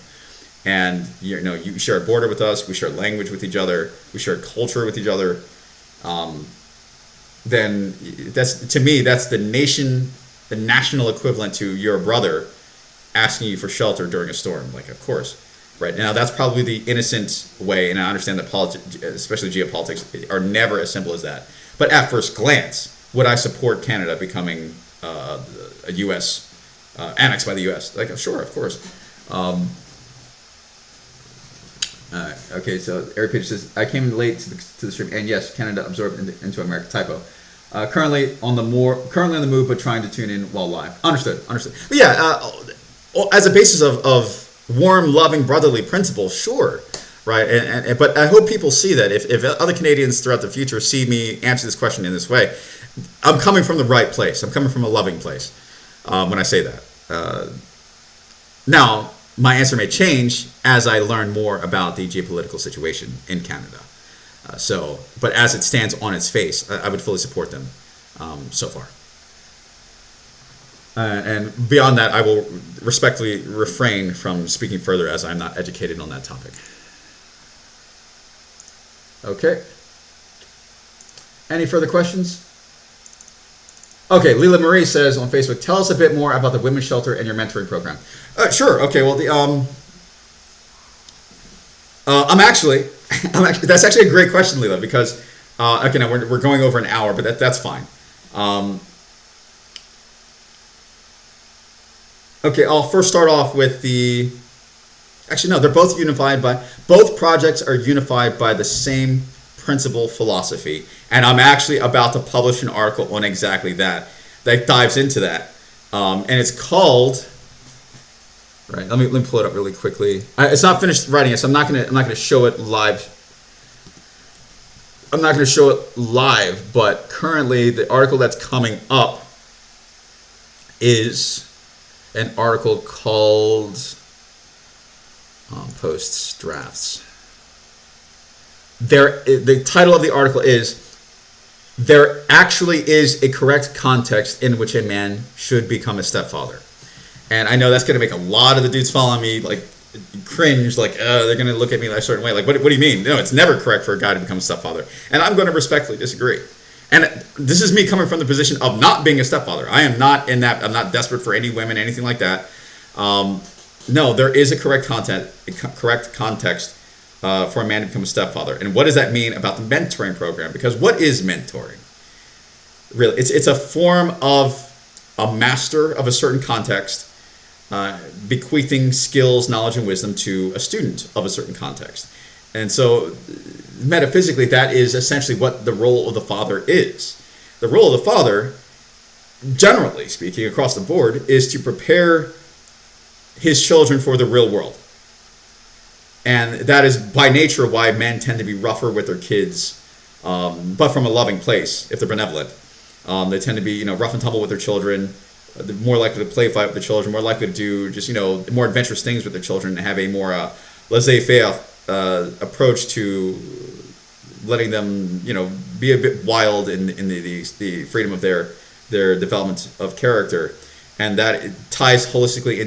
and you share a border with us, we share language with each other, we share culture with each other, then that's the national equivalent to your brother asking you for shelter during a storm. Like, of course, right? Now that's probably the innocent way, and I understand that politics, especially geopolitics, are never as simple as that. But at first glance, would I support Canada becoming a U.S. Annexed by the U.S.? Like, sure, of course. Okay, so Eric Page says, I came late to the stream, and yes, Canada absorbed into America. Typo. Currently on the move, but trying to tune in while live. Understood. But yeah, as a basis of warm, loving, brotherly principles, sure, right? But I hope people see that if other Canadians throughout the future see me answer this question in this way, I'm coming from the right place. I'm coming from a loving place when I say that. Now, my answer may change as I learn more about the geopolitical situation in Canada. But as it stands on its face, I would fully support them so far. And beyond that, I will respectfully refrain from speaking further as I'm not educated on that topic. Okay. Any further questions? Okay, Leela Marie says on Facebook, tell us a bit more about the women's shelter and your mentoring program. Sure. Okay. Well, that's actually a great question, Leela, because again, we're going over an hour, but that's fine. Okay, I'll first start off with they're both both projects are unified by the same principal philosophy, and I'm actually about to publish an article on exactly that dives into that, and it's called. Right, let me pull it up really quickly. It's not finished writing it, so I'm not gonna show it live. I'm not gonna show it live, but currently the article that's coming up is an article called Posts Drafts. The title of the article is there actually is a correct context in which a man should become a stepfather. And I know that's going to make a lot of the dudes following me like cringe, like they're going to look at me a certain way. Like, what do you mean? No, it's never correct for a guy to become a stepfather. And I'm going to respectfully disagree. And this is me coming from the position of not being a stepfather. I am not in that. I'm not desperate for any women, anything like that. No, there is a correct context for a man to become a stepfather. And what does that mean about the mentoring program? Because what is mentoring? Really, it's a form of a master of a certain context, bequeathing skills, knowledge, and wisdom to a student of a certain context. And so metaphysically, that is essentially what the role of the father is. The role of the father, generally speaking, across the board, is to prepare his children for the real world. And that is by nature why men tend to be rougher with their kids, but from a loving place, if they're benevolent. They tend to be, rough and tumble with their children, more likely to play fight with their children, more likely to do just, more adventurous things with their children, and have a more laissez-faire approach to letting them, be a bit wild in the freedom of their development of character. And that ties holistically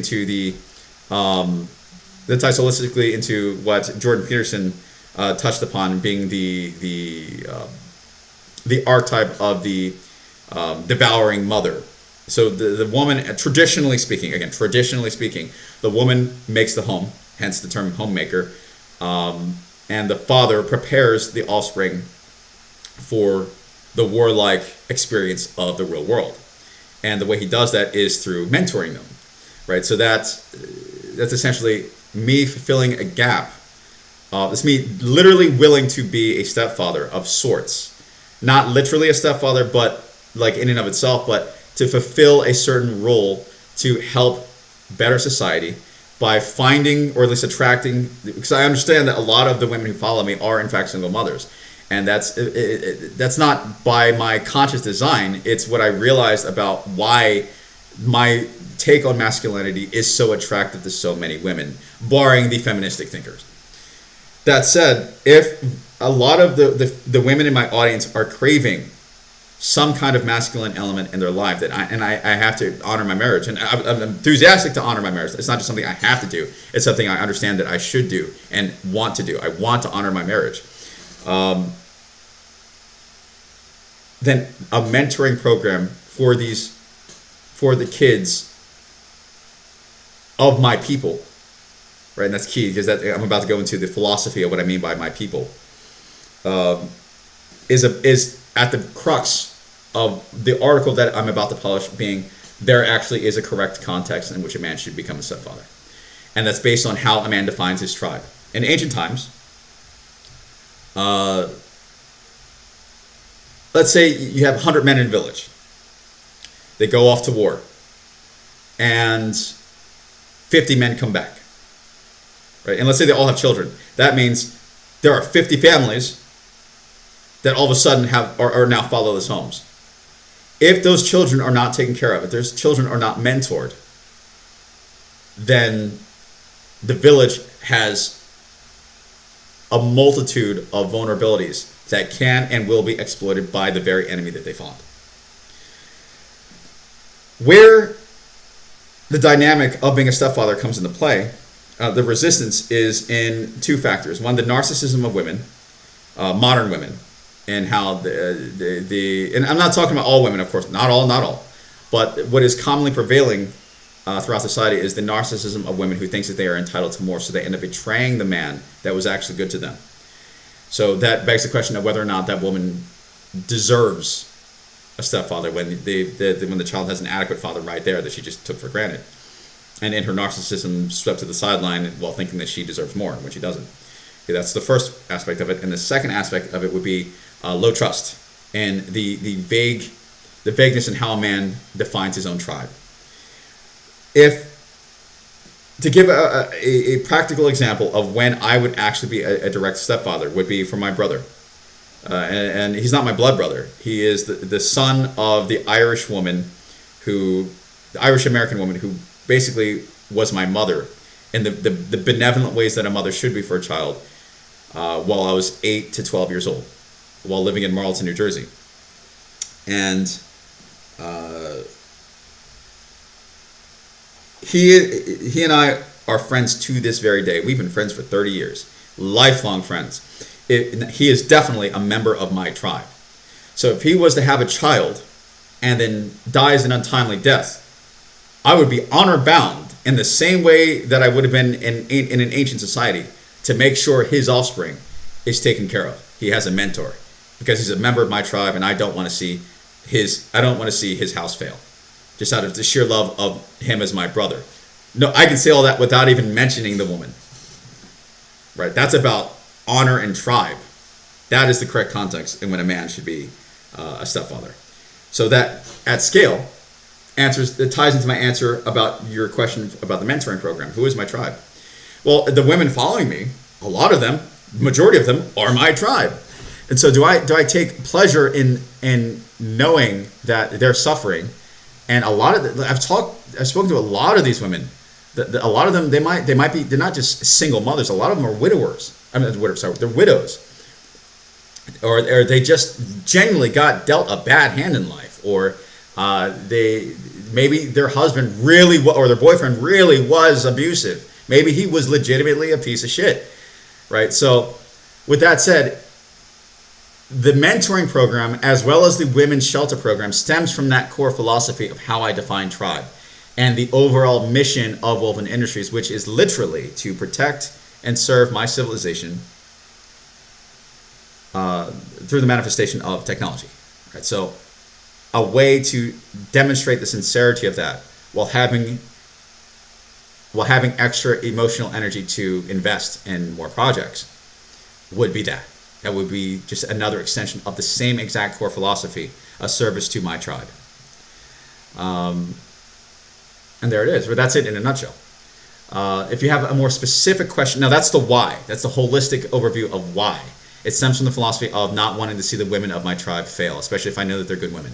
into what Jordan Peterson touched upon, being the archetype of the devouring mother. So the woman, traditionally speaking, the woman makes the home, hence the term homemaker, and the father prepares the offspring for the warlike experience of the real world. And the way he does that is through mentoring them, right? So that's essentially me fulfilling a gap. It's me literally willing to be a stepfather of sorts. Not literally a stepfather, but like in and of itself, but to fulfill a certain role to help better society by finding, or at least attracting, because I understand that a lot of the women who follow me are in fact single mothers. And that's not by my conscious design. It's what I realized about why my take on masculinity is so attractive to so many women, barring the feministic thinkers. That said, if a lot of the women in my audience are craving some kind of masculine element in their life, that I have to honor my marriage, and I'm enthusiastic to honor my marriage. It's not just something I have to do. It's something I understand that I should do and want to do. I want to honor my marriage. Then a mentoring program for the kids of my people, right? And that's key, because I'm about to go into the philosophy of what I mean by my people. Is at the crux of the article that I'm about to publish, being there actually is a correct context in which a man should become a stepfather, and that's based on how a man defines his tribe. In ancient times, let's say you have 100 men in a village. They go off to war, and 50 men come back, right? And let's say they all have children. That means there are 50 families that all of a sudden are now fatherless homes. If those children are not taken care of, if those children are not mentored, then the village has a multitude of vulnerabilities that can and will be exploited by the very enemy that they fought. Where the dynamic of being a stepfather comes into play, the resistance is in two factors. One, the narcissism of women, modern women, and how and I'm not talking about all women, of course, not all, but what is commonly prevailing throughout society is the narcissism of women who thinks that they are entitled to more, so they end up betraying the man that was actually good to them. So that begs the question of whether or not that woman deserves a stepfather when when the child has an adequate father right there that she just took for granted, and in her narcissism swept to the sideline while thinking that she deserves more when she doesn't. Okay, that's the first aspect of it, and the second aspect of it would be low trust and the vagueness in how a man defines his own tribe. To give a practical example of when I would actually be a direct stepfather would be for my brother. And he's not my blood brother. He is the son of the Irish American woman who basically was my mother in the benevolent ways that a mother should be for a child while I was 8 to 12 years old, while living in Marlton, New Jersey. And he and I are friends to this very day. We've been friends for 30 years, lifelong friends. He is definitely a member of my tribe. So if he was to have a child and then dies an untimely death, I would be honor bound in the same way that I would have been in an ancient society to make sure his offspring is taken care of. He has a mentor because he's a member of my tribe, and I don't want to see his house fail, just out of the sheer love of him as my brother. No, I can say all that without even mentioning the woman. Right? That's about honor and tribe. That is the correct context in when a man should be a stepfather. So that at scale it ties into my answer about your question about the mentoring program. Who is my tribe? Well, the women following me, a lot of them, majority of them, are my tribe. And so do I take pleasure in knowing that they're suffering? And a lot of I've spoken to a lot of these women. A lot of them, they might be, they're not just single mothers. A lot of them are widowers. They're widows. Or they just genuinely got dealt a bad hand in life, or maybe their husband or their boyfriend really was abusive. Maybe he was legitimately a piece of shit, right? So with that said, the mentoring program as well as the women's shelter program stems from that core philosophy of how I define tribe and the overall mission of Woven Industries, which is literally to protect and serve my civilization through the manifestation of technology, right? So a way to demonstrate the sincerity of that while having extra emotional energy to invest in more projects would be that. That would be just another extension of the same exact core philosophy, a service to my tribe. And there it is. But that's it in a nutshell. If you have a more specific question, now that's the why. That's the holistic overview of why. It stems from the philosophy of not wanting to see the women of my tribe fail, especially if I know that they're good women.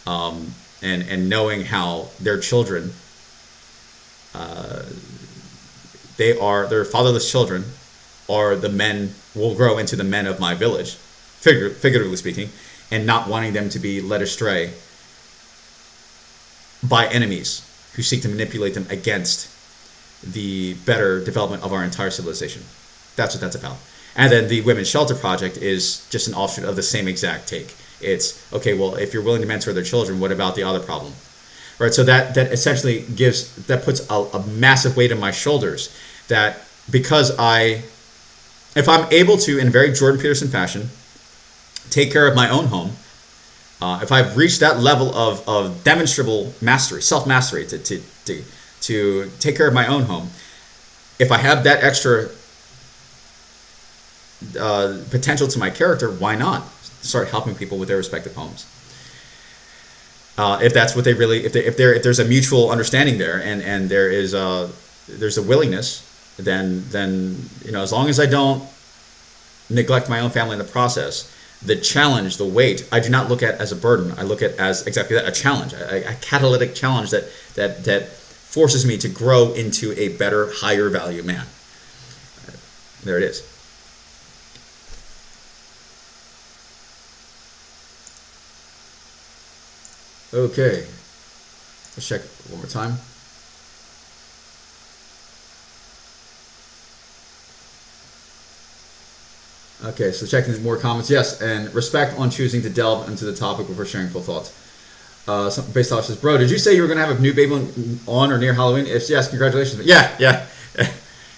And knowing how their children, their fatherless children, or the men will grow into the men of my village, figuratively speaking, and not wanting them to be led astray by enemies who seek to manipulate them against the better development of our entire civilization. That's what that's about. And then the Women's Shelter Project is just an offshoot of the same exact take. It's, okay, well, if you're willing to mentor their children, what about the other problem? Right? So that essentially puts a massive weight on my shoulders, that because if I'm able to, in a very Jordan Peterson fashion, take care of my own home, if I've reached that level of demonstrable mastery, self-mastery, to take care of my own home, if I have that extra potential to my character, why not start helping people with their respective homes? If that's what they really, if there's a mutual understanding there, and there's a willingness, then as long as I don't neglect my own family in the process, the challenge, the weight, I do not look at as a burden. I look at as exactly that, a challenge, a catalytic challenge that forces me to grow into a better, higher value man. There it is. Okay, let's check one more time. Okay, so checking more comments. Yes, and respect on choosing to delve into the topic before sharing full thoughts. Based off says, bro, did you say you were going to have a new baby on or near Halloween? If yes, congratulations. Yeah.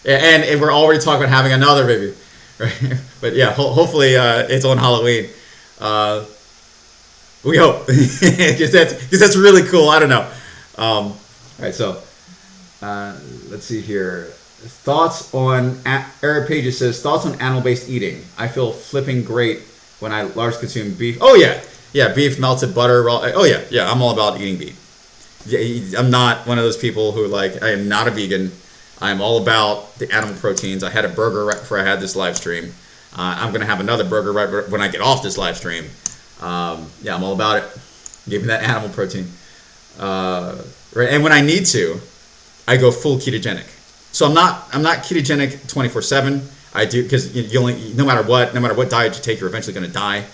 And we're already talking about having another baby, right? But yeah, hopefully it's on Halloween. We hope, because that's really cool. I don't know. All right, so let's see here. Thoughts on Eric Pages says, thoughts on animal-based eating. I feel flipping great when I large consume beef. Oh yeah, beef, melted butter. Raw. Oh yeah. I'm all about eating beef. I'm not one of those people who I am not a vegan. I'm all about the animal proteins. I had a burger right before I had this live stream. I'm gonna have another burger right when I get off this live stream. Yeah, I'm all about it. Give me that animal protein. Right, and when I need to, I go full ketogenic. So I'm not ketogenic 24/7. I do, because you only, no matter what diet you take, you're eventually going to die.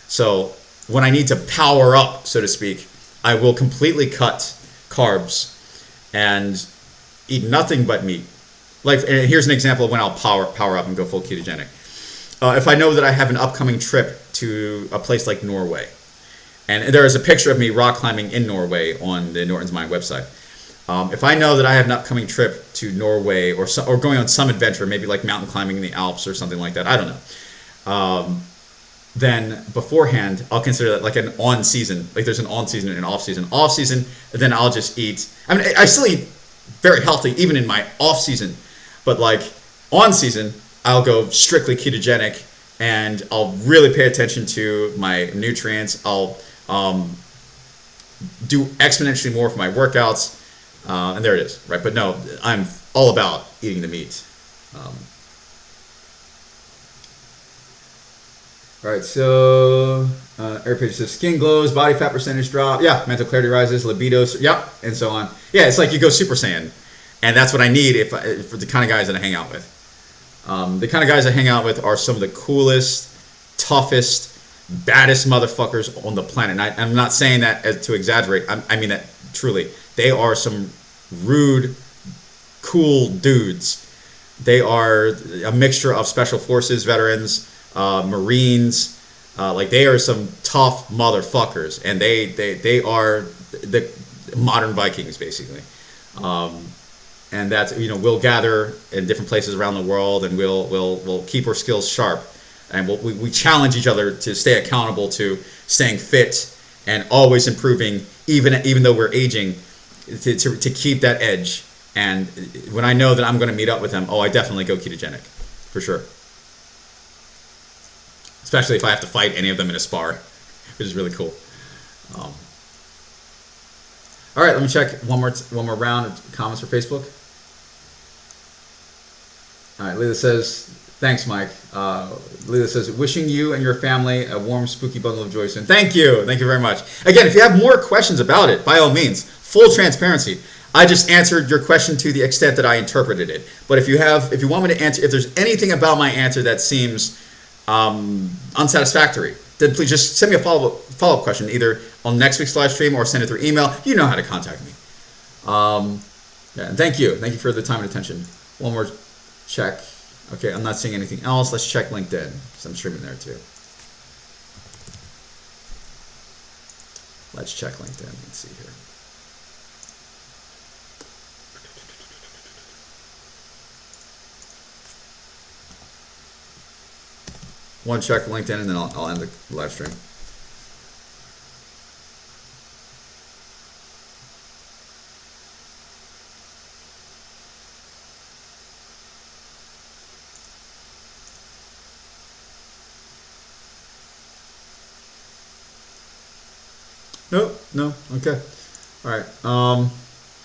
So when I need to power up, so to speak, I will completely cut carbs and eat nothing but meat. Like, and here's an example of when I'll power up and go full ketogenic. If I know that I have an upcoming trip to a place like Norway, and there is a picture of me rock climbing in Norway on the Norton's Mind website. If I know that I have an upcoming trip to Norway or going on some adventure, maybe like mountain climbing in the Alps or something like that, I don't know. Then beforehand, I'll consider that like an on season. Like there's an on season and an off season. Off season, then I'll just eat. I mean, I still eat very healthy even in my off season, but like on season, I'll go strictly ketogenic and I'll really pay attention to my nutrients. I'll do exponentially more for my workouts, and there it is, right? But no, I'm all about eating the meat. All right, so Airpage says skin glows, body fat percentage drop, yeah, mental clarity rises, libido, yeah, and so on. Yeah, it's like you go Super Saiyan, and that's what I need for the kind of guys that I hang out with. The kind of guys I hang out with are some of the coolest, toughest, baddest motherfuckers on the planet. And I'm not saying that to exaggerate. I mean that truly. They are some rude, cool dudes. They are a mixture of special forces veterans, Marines. Like they are some tough motherfuckers, and they are the modern Vikings basically. And that's, you know, we'll gather in different places around the world, and we'll keep our skills sharp, and we challenge each other to stay accountable to staying fit and always improving, even though we're aging, to keep that edge. And when I know that I'm going to meet up with them, I definitely go ketogenic, for sure. Especially if I have to fight any of them in a spar, which is really cool. All right, let me check one more round of comments for Facebook. All right, Leila says, thanks, Mike. Leila says, wishing you and your family a warm, spooky bundle of joy soon. Thank you very much. Again, if you have more questions about it, by all means, full transparency. I just answered your question to the extent that I interpreted it. But if you want me to answer, if there's anything about my answer that seems unsatisfactory, then please just send me a follow-up question, either on next week's live stream or send it through email. You know how to contact me. And thank you for the time and attention. One more check. Okay, I'm not seeing anything else. Let's check LinkedIn, because I'm streaming there too. Let's check LinkedIn. Let's see here. One check LinkedIn, and then I'll end the live stream. No. Okay. All right.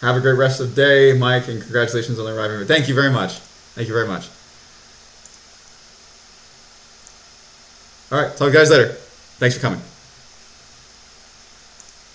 Have a great rest of the day, Mike, and congratulations on arriving. Thank you very much. All right. Talk to you guys later. Thanks for coming.